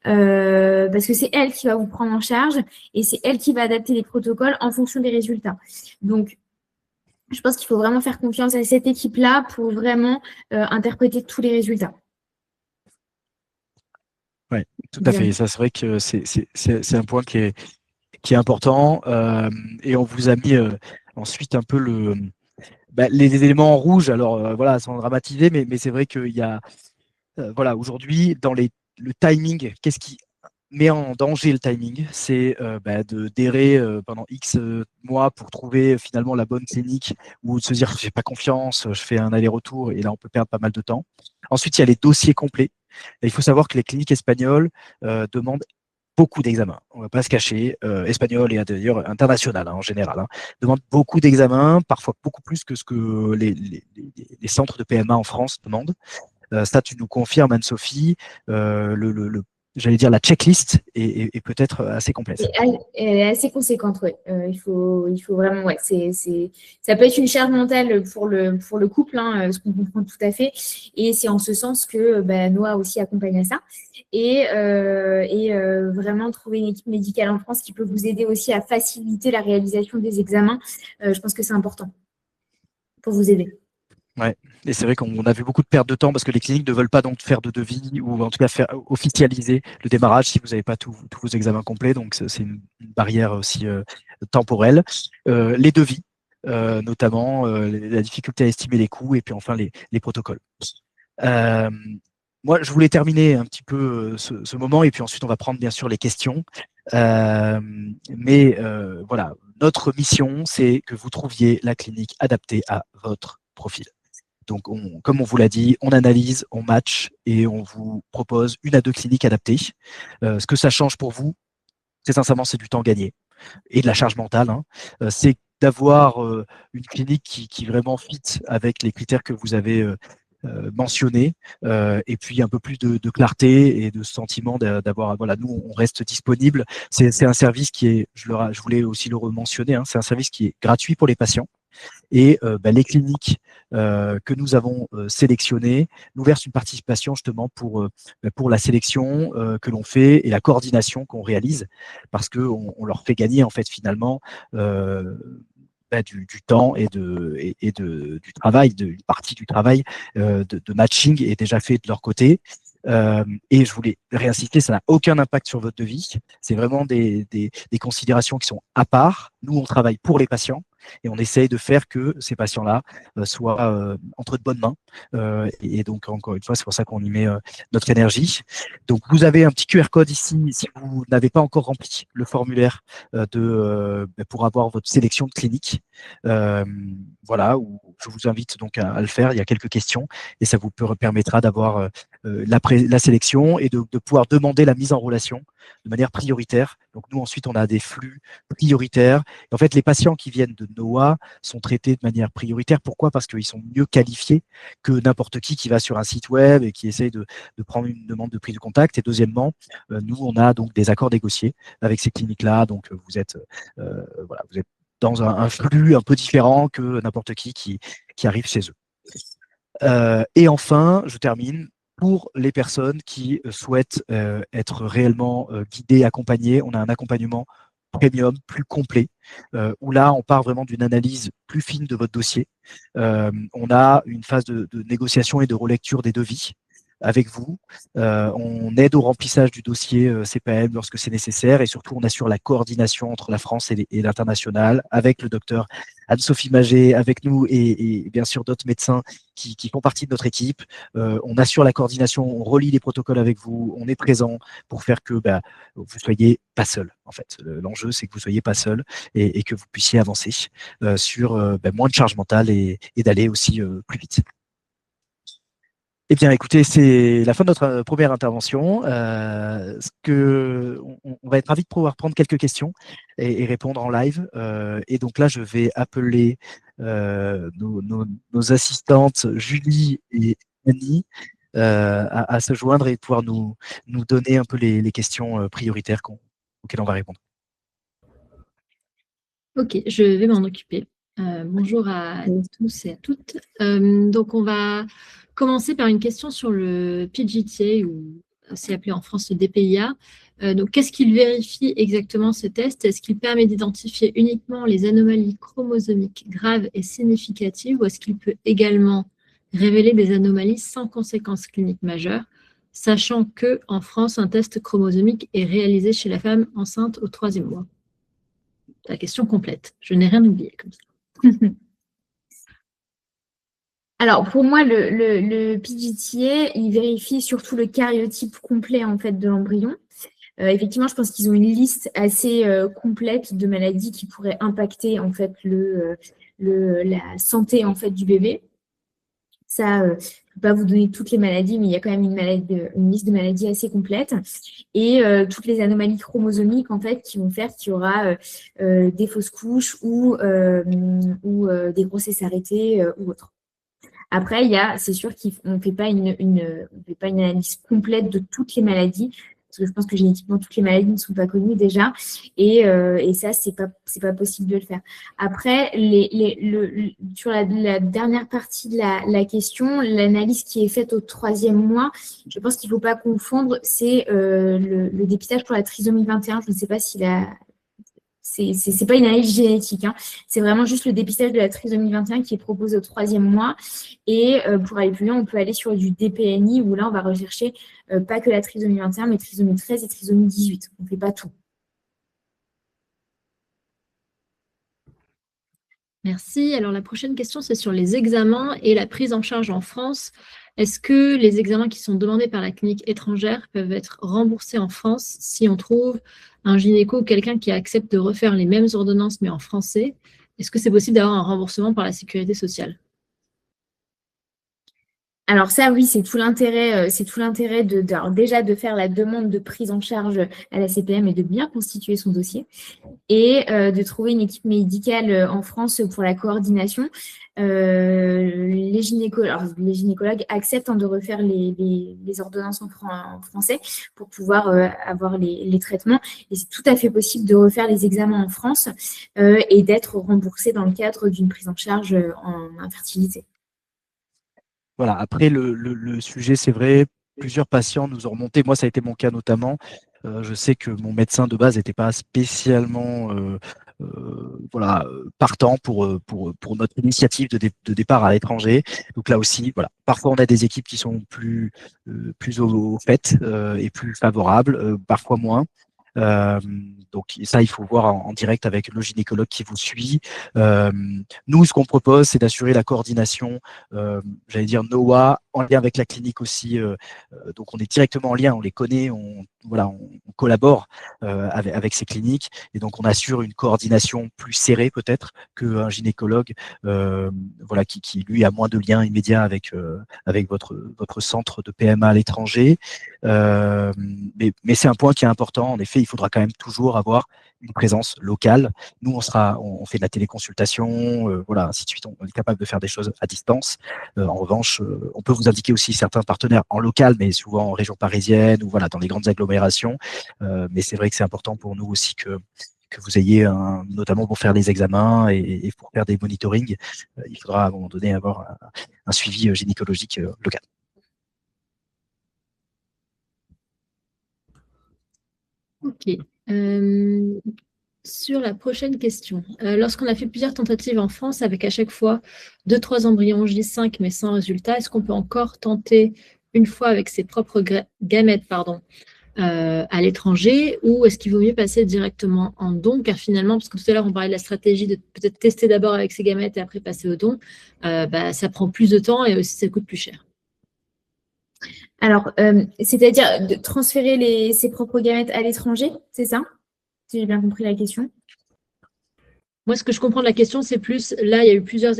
parce que c'est elle qui va vous prendre en charge, et c'est elle qui va adapter les protocoles en fonction des résultats. Donc, je pense qu'il faut vraiment faire confiance à cette équipe-là pour vraiment interpréter tous les résultats. Oui, tout à fait. Et ça, c'est vrai que c'est un point qui est important. Et on vous a mis ensuite un peu les éléments en rouge. Alors voilà, sans dramatiser, mais c'est vrai qu'il y a, voilà, aujourd'hui, le timing, qu'est-ce qui met en danger le timing? C'est d'errer pendant X mois pour trouver finalement la bonne clinique, ou de se dire j'ai pas confiance, je fais un aller-retour, et là on peut perdre pas mal de temps. Ensuite, il y a les dossiers complets. Et il faut savoir que les cliniques espagnoles demandent beaucoup d'examens. On ne va pas se cacher, espagnols et d'ailleurs international en général, demandent beaucoup d'examens, parfois beaucoup plus que ce que les centres de PMA en France demandent. Ça, tu nous confirmes, Anne-Sophie, j'allais dire la checklist est peut-être assez complexe. Elle est assez conséquente, oui. Il faut vraiment, ouais, ça peut être une charge mentale pour le couple, ce qu'on comprend tout à fait. Et c'est en ce sens que Noah aussi accompagne à ça. Et vraiment trouver une équipe médicale en France qui peut vous aider aussi à faciliter la réalisation des examens. Je pense que c'est important pour vous aider. Ouais, et c'est vrai qu'on a vu beaucoup de pertes de temps parce que les cliniques ne veulent pas donc faire de devis, ou en tout cas faire officialiser le démarrage si vous n'avez pas tous vos examens complets. Donc c'est une barrière aussi temporelle. Les devis, notamment la difficulté à estimer les coûts, et puis enfin les protocoles. Moi, je voulais terminer un petit peu ce moment, et puis ensuite on va prendre bien sûr les questions. Mais voilà, notre mission, c'est que vous trouviez la clinique adaptée à votre profil. Donc, comme on vous l'a dit, on analyse, on match, et on vous propose 1 à 2 cliniques adaptées. Ce que ça change pour vous, très sincèrement, c'est du temps gagné et de la charge mentale, hein. C'est d'avoir une clinique qui vraiment fit avec les critères que vous avez mentionnés, et puis un peu plus de clarté et de sentiment d'avoir, voilà, nous, on reste disponible. C'est un service qui est, je voulais aussi le mentionner, hein, c'est un service qui est gratuit pour les patients. Et les cliniques que nous avons sélectionnées nous versent une participation justement pour la sélection que l'on fait et la coordination qu'on réalise, parce qu'on leur fait gagner en fait finalement du temps du travail, une partie du travail de matching est déjà fait de leur côté. Et je voulais réinsister, ça n'a aucun impact sur votre devis. C'est vraiment des considérations qui sont à part. Nous, on travaille pour les patients et on essaye de faire que ces patients-là soient entre de bonnes mains. Et donc, encore une fois, c'est pour ça qu'on y met notre énergie. Donc, vous avez un petit QR code ici si vous n'avez pas encore rempli le formulaire pour avoir votre sélection de clinique. Voilà, où je vous invite donc à le faire. Il y a quelques questions et ça vous permettra d'avoir la sélection et de pouvoir demander la mise en relation de manière prioritaire. Donc nous, ensuite, on a des flux prioritaires. Et en fait, les patients qui viennent de NOAH sont traités de manière prioritaire. Pourquoi? Parce qu'ils sont mieux qualifiés que n'importe qui va sur un site web et qui essaye de prendre une demande de prise de contact. Et deuxièmement, nous, on a donc des accords négociés avec ces cliniques-là. Donc vous êtes dans un flux un peu différent que n'importe qui arrive chez eux. Et enfin, je termine, pour les personnes qui souhaitent être réellement guidées, accompagnées, on a un accompagnement premium, plus complet, où là, on part vraiment d'une analyse plus fine de votre dossier. On a une phase de négociation et de relecture des devis avec vous. On aide au remplissage du dossier CPAM lorsque c'est nécessaire et surtout, on assure la coordination entre la France et l'international avec le docteur Anne-Sophie Magé, avec nous et bien sûr d'autres médecins qui font partie de notre équipe. On assure la coordination, on relie les protocoles avec vous, on est présent pour faire que vous ne soyez pas seul. En fait, l'enjeu, c'est que vous ne soyez pas seul et que vous puissiez avancer sur moins de charge mentale et d'aller aussi plus vite. Eh bien, écoutez, c'est la fin de notre première intervention. On va être ravis de pouvoir prendre quelques questions et répondre en live. Et donc là, je vais appeler nos assistantes Julie et Annie à se joindre et pouvoir nous donner un peu les questions prioritaires auxquelles on va répondre. Ok, je vais m'en occuper. Bonjour à tous et à toutes. Donc, on va commencer par une question sur le PGTA, ou c'est appelé en France le DPIA. Donc, qu'est-ce qu'il vérifie exactement ce test? Est-ce qu'il permet d'identifier uniquement les anomalies chromosomiques graves et significatives, ou est-ce qu'il peut également révéler des anomalies sans conséquences cliniques majeures, sachant que en France, un test chromosomique est réalisé chez la femme enceinte au 3e mois? La question complète. Je n'ai rien oublié comme ça. Alors, pour moi, le PGTA, il vérifie surtout le karyotype complet en fait, de l'embryon. Effectivement, je pense qu'ils ont une liste assez complète de maladies qui pourraient impacter en fait, la santé en fait, du bébé. Ça, je ne peux pas vous donner toutes les maladies, mais il y a quand même une liste de maladies assez complète. Et toutes les anomalies chromosomiques, en fait, qui vont faire qu'il y aura des fausses couches ou des grossesses arrêtées ou autres. Après, c'est sûr qu'on ne fait pas une analyse complète de toutes les maladies, parce que je pense que génétiquement, toutes les maladies ne sont pas connues déjà, et ça, c'est pas possible de le faire. Après, sur la dernière partie de la question, l'analyse qui est faite au 3e mois, je pense qu'il ne faut pas confondre, c'est le dépistage pour la trisomie 21. Je ne sais pas si c'est pas une analyse génétique, hein. C'est vraiment juste le dépistage de la trisomie 21 qui est proposé au 3e mois. Et pour aller plus loin, on peut aller sur du DPNI où là, on va rechercher pas que la trisomie 21, mais trisomie 13 et trisomie 18. On ne fait pas tout. Merci. Alors, la prochaine question, c'est sur les examens et la prise en charge en France. Est-ce que les examens qui sont demandés par la clinique étrangère peuvent être remboursés en France si on trouve un gynéco ou quelqu'un qui accepte de refaire les mêmes ordonnances mais en français? Est-ce que c'est possible d'avoir un remboursement par la sécurité sociale? Alors ça, oui, c'est tout l'intérêt alors déjà de faire la demande de prise en charge à la CPM et de bien constituer son dossier et de trouver une équipe médicale en France pour la coordination. Les gynécologues acceptent de refaire les ordonnances en français pour pouvoir avoir les traitements. Et c'est tout à fait possible de refaire les examens en France et d'être remboursé dans le cadre d'une prise en charge en infertilité. Voilà, après, le sujet, c'est vrai, plusieurs patients nous ont remonté. Moi, ça a été mon cas notamment. Je sais que mon médecin de base n'était pas spécialement voilà, partant pour notre initiative de départ à l'étranger. Donc là aussi, voilà, parfois on a des équipes qui sont plus au fait et plus favorables, parfois moins. Euh, donc ça, il faut voir en direct avec le gynécologue qui vous suit. Nous, ce qu'on propose, c'est d'assurer la coordination, j'allais dire NOAA, en lien avec la clinique aussi. Donc on est directement en lien, on les connaît, on collabore avec ces cliniques et donc on assure une coordination plus serrée peut-être qu'un gynécologue voilà, qui lui a moins de liens immédiats avec votre centre de PMA à l'étranger. Mais c'est un point qui est important. En effet, il faudra quand même toujours avoir une présence locale. Nous, on fait de la téléconsultation, voilà, ainsi de suite. On est capable de faire des choses à distance. En revanche, on peut vous indiquer aussi certains partenaires en local, mais souvent en région parisienne ou voilà, dans les grandes agglomérations. Mais c'est vrai que c'est important pour nous aussi que vous ayez notamment pour faire des examens et pour faire des monitorings, il faudra à un moment donné avoir un suivi gynécologique local. Ok. Sur la prochaine question, lorsqu'on a fait plusieurs tentatives en France avec à chaque fois 2-3 embryons J5 mais sans résultat, est-ce qu'on peut encore tenter une fois avec ses propres gamètes à l'étranger ou est-ce qu'il vaut mieux passer directement en don? Car finalement, parce que tout à l'heure on parlait de la stratégie de peut-être tester d'abord avec ses gamètes et après passer au don, ça prend plus de temps et aussi ça coûte plus cher. Alors, c'est-à-dire de transférer ses propres gamètes à l'étranger, c'est ça? Si j'ai bien compris la question. Moi, ce que je comprends de la question, c'est plus, là, il y a eu plusieurs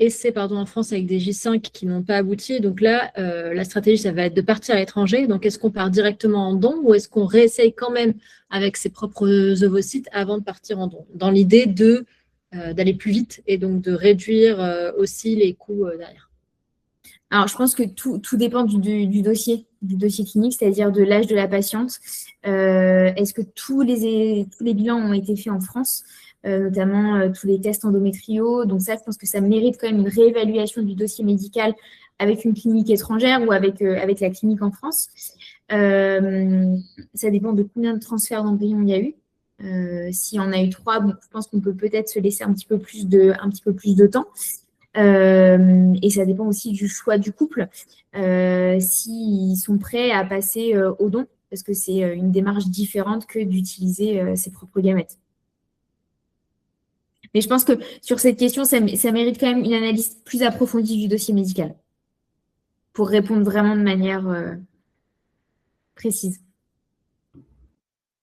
essais en France avec des J5 qui n'ont pas abouti. Donc là, la stratégie, ça va être de partir à l'étranger. Donc, est-ce qu'on part directement en don ou est-ce qu'on réessaye quand même avec ses propres ovocytes avant de partir en don? Dans l'idée d'aller plus vite et donc de réduire aussi les coûts derrière. Alors, je pense que tout dépend du dossier clinique, c'est-à-dire de l'âge de la patiente. Est-ce que tous les bilans ont été faits en France, notamment tous les tests endométriaux? Donc ça, je pense que ça mérite quand même une réévaluation du dossier médical avec une clinique étrangère ou avec la clinique en France. Ça dépend de combien de transferts d'embryons il y a eu. Si on a eu 3, bon, je pense qu'on peut peut-être se laisser un petit peu plus de temps. Et ça dépend aussi du choix du couple, s'ils sont prêts à passer au don, parce que c'est une démarche différente que d'utiliser ses propres gamètes. Mais je pense que sur cette question, ça mérite quand même une analyse plus approfondie du dossier médical pour répondre vraiment de manière précise.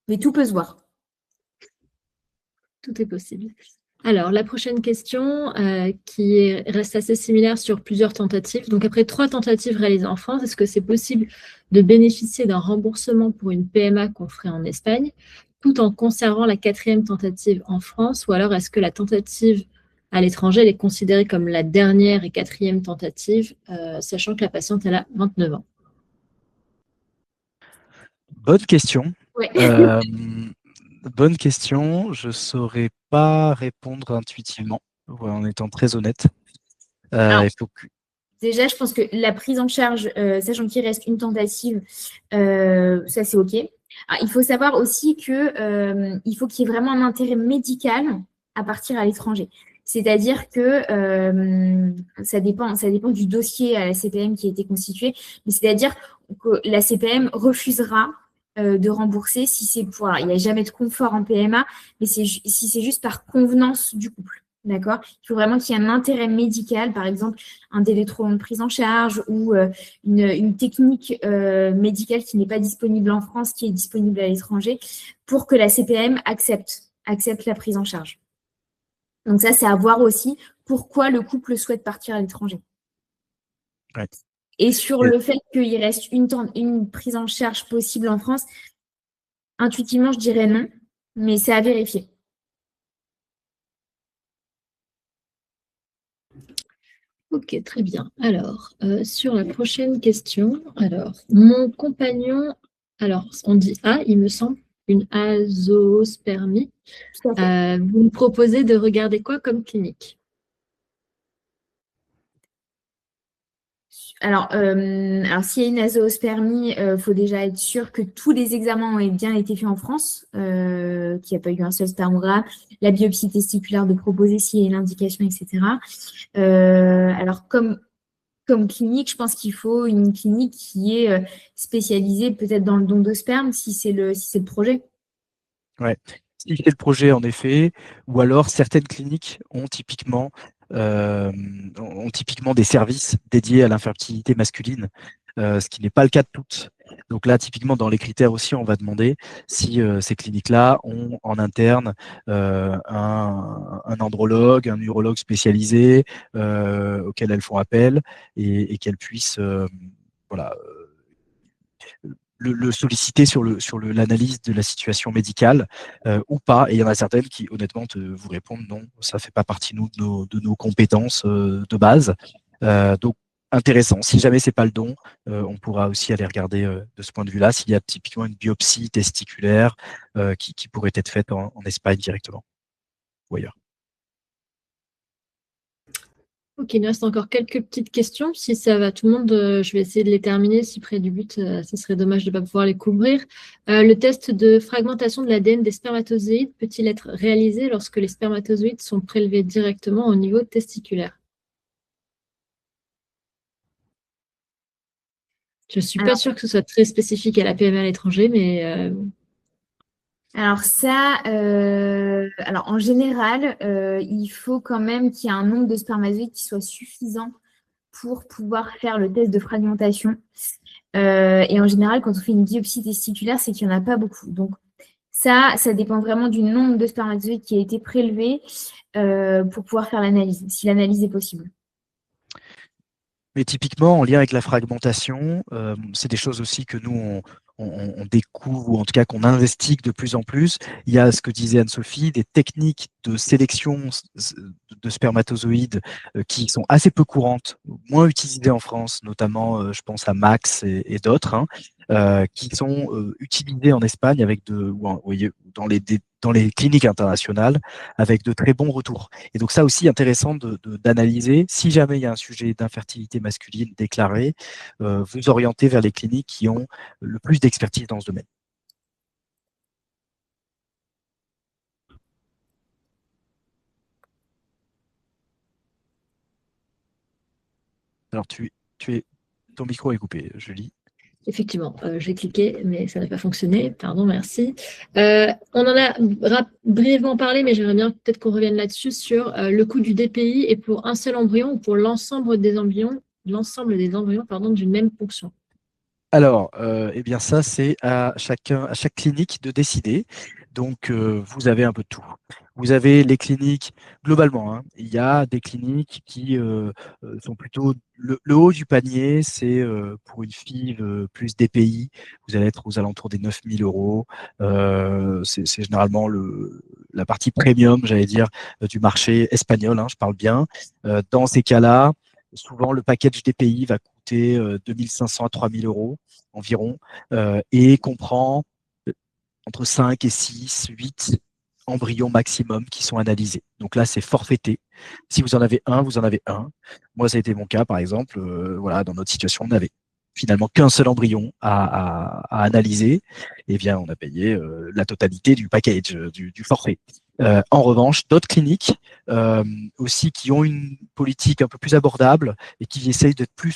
Mais tout peut se voir. Tout est possible. Alors, la prochaine question reste assez similaire sur plusieurs tentatives. Donc, après 3 tentatives réalisées en France, est-ce que c'est possible de bénéficier d'un remboursement pour une PMA qu'on ferait en Espagne, tout en conservant la 4e tentative en France? Ou alors, est-ce que la tentative à l'étranger, elle est considérée comme la dernière et 4e tentative, sachant que la patiente, elle a 29 ans? Bonne question. Ouais. Bonne question. Je ne saurais pas répondre intuitivement, en étant très honnête. Alors, il faut que... Déjà, je pense que la prise en charge, sachant qu'il reste une tentative, ça c'est OK. Alors, il faut savoir aussi qu'il faut qu'il y ait vraiment un intérêt médical à partir à l'étranger. C'est-à-dire que ça dépend du dossier à la CPM qui a été constitué, mais c'est-à-dire que la CPM refusera de rembourser si c'est pour... Alors, il n'y a jamais de confort en PMA, mais si c'est juste par convenance du couple. D'accord? Il faut vraiment qu'il y ait un intérêt médical, par exemple, un délai trop long de prise en charge ou une technique médicale qui n'est pas disponible en France, qui est disponible à l'étranger, pour que la CPM accepte la prise en charge. Donc ça, c'est à voir aussi pourquoi le couple souhaite partir à l'étranger. Ouais. Et sur le fait qu'il reste une prise en charge possible en France, intuitivement, je dirais non, mais c'est à vérifier. Ok, très bien. Alors, sur la prochaine question, mon compagnon, on dit A, il me semble, une azoospermie. Tout à fait. Vous me proposez de regarder quoi comme clinique? Alors s'il y a une azoospermie, il faut déjà être sûr que tous les examens ont bien été faits en France, qu'il n'y a pas eu un seul spermogramme, la biopsie testiculaire de proposer s'il y a une indication, etc. Alors comme clinique, je pense qu'il faut une clinique qui est spécialisée peut-être dans le don de sperme, si c'est le projet. Ouais. Si c'est le projet, en effet, ou alors certaines cliniques ont typiquement des services dédiés à l'infertilité masculine, ce qui n'est pas le cas de toutes. Donc là, typiquement, dans les critères aussi, on va demander si ces cliniques-là ont en interne un andrologue, un urologue spécialisé auquel elles font appel et qu'elles puissent voilà, le solliciter sur l'analyse de la situation médicale ou pas. Et il y en a certaines qui, honnêtement, vous répondent non, ça ne fait pas partie de nos compétences de base. Donc, intéressant. Si jamais c'est pas le don, on pourra aussi aller regarder de ce point de vue-là s'il y a typiquement une biopsie testiculaire qui pourrait être faite en Espagne directement ou ailleurs. Ok, il nous reste encore quelques petites questions. Si ça va tout le monde, je vais essayer de les terminer. Si près du but, ce serait dommage de ne pas pouvoir les couvrir. Le test de fragmentation de l'ADN des spermatozoïdes peut-il être réalisé lorsque les spermatozoïdes sont prélevés directement au niveau testiculaire? Je ne suis pas sûre que ce soit très spécifique à la PMA à l'étranger, mais Alors en général, il faut quand même qu'il y ait un nombre de spermatozoïdes qui soit suffisant pour pouvoir faire le test de fragmentation. Et en général, quand on fait une biopsie testiculaire, c'est qu'il n'y en a pas beaucoup. Donc ça dépend vraiment du nombre de spermatozoïdes qui a été prélevé pour pouvoir faire l'analyse, si l'analyse est possible. Mais typiquement, en lien avec la fragmentation, c'est des choses aussi que nous, on découvre, ou en tout cas qu'on investigue de plus en plus. Il y a ce que disait Anne-Sophie, des techniques de sélection de spermatozoïdes qui sont assez peu courantes, moins utilisées en France, notamment, je pense à Max et d'autres, hein, qui sont utilisées en Espagne avec dans les cliniques internationales avec de très bons retours. Et donc ça aussi intéressant d'analyser, si jamais il y a un sujet d'infertilité masculine déclaré, vous orienter vers les cliniques qui ont le plus d'expertise dans ce domaine. Alors ton micro est coupé, Julie. effectivement, j'ai cliqué, mais ça n'a pas fonctionné. Pardon, merci. On en a brièvement parlé, mais j'aimerais bien peut-être qu'on revienne là-dessus sur le coût du DPI et pour un seul embryon ou pour l'ensemble des embryons, d'une même ponction. Alors, eh bien ça, c'est à chaque clinique de décider. Donc, vous avez un peu de tout. Vous avez les cliniques, globalement, hein, il y a des cliniques qui sont plutôt le haut du panier, c'est pour une FIV plus DPI, vous allez être aux alentours des 9 000 euros. C'est généralement la partie premium, j'allais dire, du marché espagnol, hein, je parle bien. Dans ces cas-là, souvent le package DPI va coûter 2 500 à 3 000 euros environ et comprend entre 5 et 6, 8 embryons maximum qui sont analysés. Donc là, c'est forfaité. Si vous en avez un, vous en avez un. Moi, ça a été mon cas, par exemple. Voilà, dans notre situation, on n'avait finalement qu'un seul embryon à analyser. Et bien, on a payé la totalité du package, du forfait. En revanche, d'autres cliniques aussi qui ont une politique un peu plus abordable et qui essayent d'être plus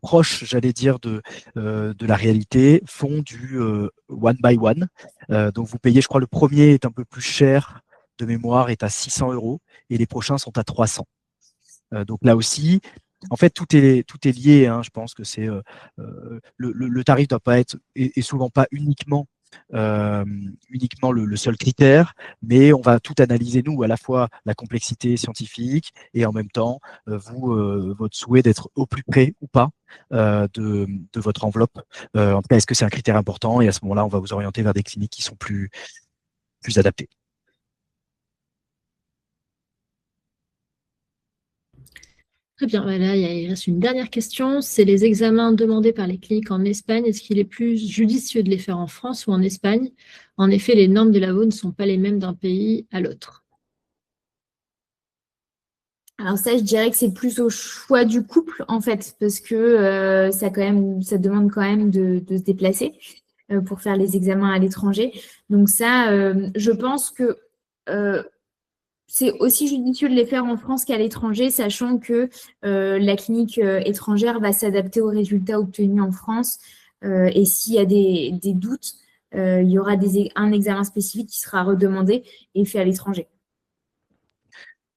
proches, j'allais dire, de la réalité, font du one by one. Donc vous payez, je crois, le premier est un peu plus cher de mémoire, est à 600 euros et les prochains sont à 300. Donc là aussi, en fait, tout est lié. Hein, je pense que c'est le tarif doit pas être et souvent pas uniquement uniquement le seul critère, mais on va tout analyser, nous, à la fois la complexité scientifique et en même temps, votre souhait d'être au plus près ou pas de votre enveloppe. En tout cas, est-ce que c'est un critère important? Et à ce moment-là, on va vous orienter vers des cliniques qui sont plus adaptées. Très bien. Là, il reste une dernière question. C'est les examens demandés par les cliniques en Espagne. Est-ce qu'il est plus judicieux de les faire en France ou en Espagne? En effet, les normes de labo ne sont pas les mêmes d'un pays à l'autre. Alors ça, je dirais que c'est plus au choix du couple, en fait, parce que ça demande quand même de se déplacer pour faire les examens à l'étranger. Donc ça, je pense que c'est aussi judicieux de les faire en France qu'à l'étranger, sachant que la clinique étrangère va s'adapter aux résultats obtenus en France. Et s'il y a des doutes, il y aura un examen spécifique qui sera redemandé et fait à l'étranger.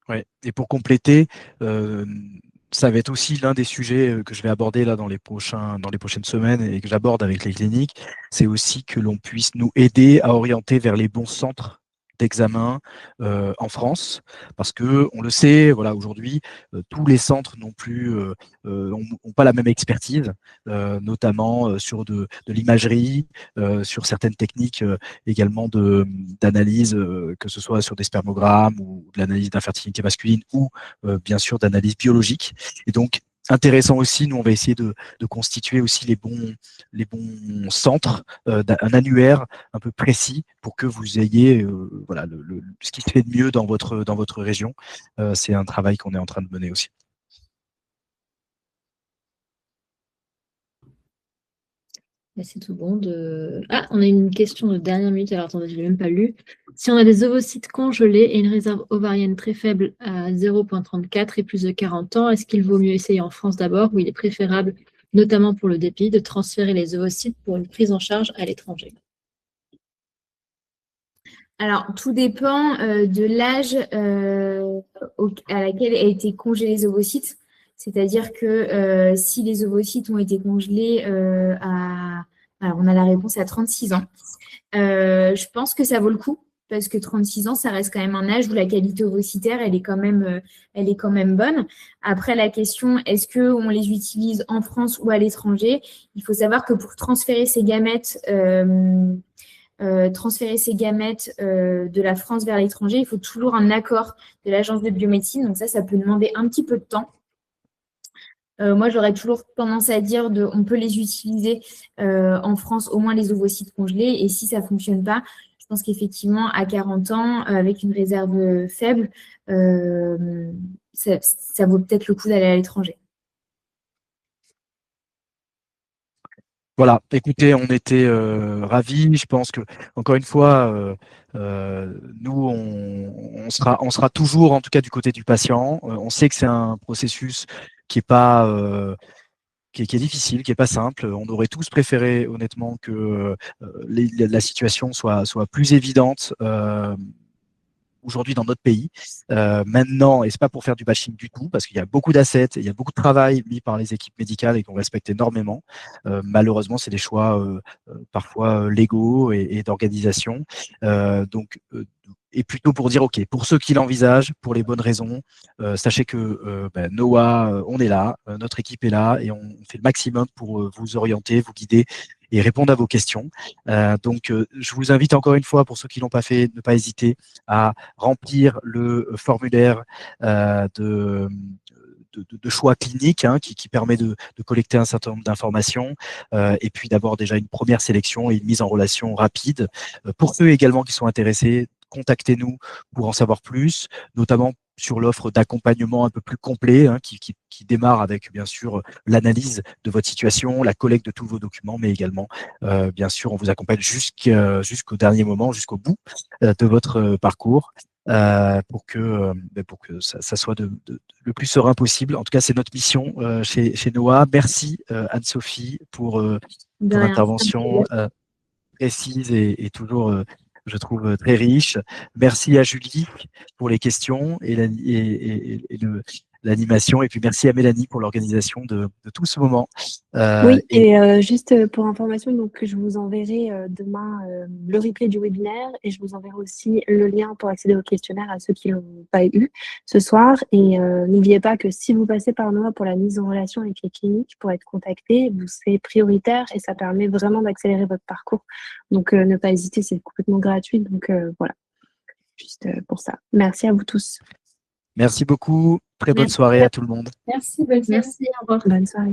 Ouais. Et pour compléter, ça va être aussi l'un des sujets que je vais aborder là dans les prochaines semaines et que j'aborde avec les cliniques. C'est aussi que l'on puisse nous aider à orienter vers les bons centres d'examen en France, parce que on le sait, voilà, aujourd'hui, tous les centres non plus ont pas la même expertise, notamment sur de l'imagerie, sur certaines techniques également d'analyse, que ce soit sur des spermogrammes ou de l'analyse d'infertilité masculine ou bien sûr d'analyse biologique. Et donc, intéressant aussi, nous on va essayer de constituer aussi les bons centres, un annuaire un peu précis pour que vous ayez voilà, ce qui se fait de mieux dans votre région. C'est un travail qu'on est en train de mener aussi. C'est tout bon. Ah, on a une question de dernière minute. Alors, attendez, je ne l'ai même pas lu. Si on a des ovocytes congelés et une réserve ovarienne très faible à 0,34 et plus de 40 ans, est-ce qu'il vaut mieux essayer en France d'abord ou il est préférable, notamment pour le dépit, de transférer les ovocytes pour une prise en charge à l'étranger? Alors, tout dépend de l'âge à laquelle a été congelés les ovocytes. C'est-à-dire que si les ovocytes ont été congelés alors, on a la réponse à 36 ans. Je pense que ça vaut le coup parce que 36 ans, ça reste quand même un âge où la qualité ovocytaire, elle est quand même bonne. Après, la question, est-ce qu'on les utilise en France ou à l'étranger? Il faut savoir que pour transférer ces gamètes, de la France vers l'étranger, il faut toujours un accord de l'Agence de biomédecine. Donc ça peut demander un petit peu de temps. Moi, j'aurais toujours tendance à dire on peut les utiliser en France, au moins les ovocytes congelés. Et si ça ne fonctionne pas, je pense qu'effectivement, à 40 ans, avec une réserve faible, ça vaut peut-être le coup d'aller à l'étranger. Voilà, écoutez, on était ravis. Je pense que, encore une fois, nous, on sera toujours, en tout cas, du côté du patient. On sait que c'est un processus qui est pas qui est difficile, qui est pas simple. On aurait tous préféré, honnêtement, que la situation soit plus évidente. Aujourd'hui dans notre pays. Maintenant, et c'est pas pour faire du bashing du tout, parce qu'il y a beaucoup d'assets, il y a beaucoup de travail mis par les équipes médicales et qu'on respecte énormément. Malheureusement, c'est des choix parfois légaux et d'organisation. Et plutôt pour dire, OK, pour ceux qui l'envisagent, pour les bonnes raisons, sachez que Noah, on est là, notre équipe est là et on fait le maximum pour vous orienter, vous guider et répondre à vos questions. Je vous invite encore une fois, pour ceux qui l'ont pas fait, ne pas hésiter à remplir le formulaire de choix clinique qui permet de collecter un certain nombre d'informations et puis d'avoir déjà une première sélection et une mise en relation rapide. Pour ceux également qui sont intéressés, contactez-nous pour en savoir plus, notamment sur l'offre d'accompagnement un peu plus complet qui démarre avec bien sûr l'analyse de votre situation, la collecte de tous vos documents, mais également bien sûr on vous accompagne jusqu'au dernier moment, jusqu'au bout de votre parcours pour que ça soit le plus serein possible. En tout cas, c'est notre mission chez Noah. Merci Anne-Sophie pour ton intervention précise et toujours je trouve très riche. Merci à Julie pour les questions et l'animation. Et puis merci à Mélanie pour l'organisation de tout ce moment. Oui, et juste pour information, donc je vous enverrai demain le replay du webinaire et je vous enverrai aussi le lien pour accéder au questionnaire à ceux qui l'ont pas eu ce soir. Et n'oubliez pas que si vous passez par Noah pour la mise en relation avec les cliniques, pour être contacté, vous serez prioritaire et ça permet vraiment d'accélérer votre parcours. Donc ne pas hésiter, c'est complètement gratuit. Donc voilà, juste pour ça. Merci à vous tous. Merci beaucoup. Très bonne Merci. soirée à tout le monde. Merci, bonne soirée. Merci, au revoir. Bonne soirée.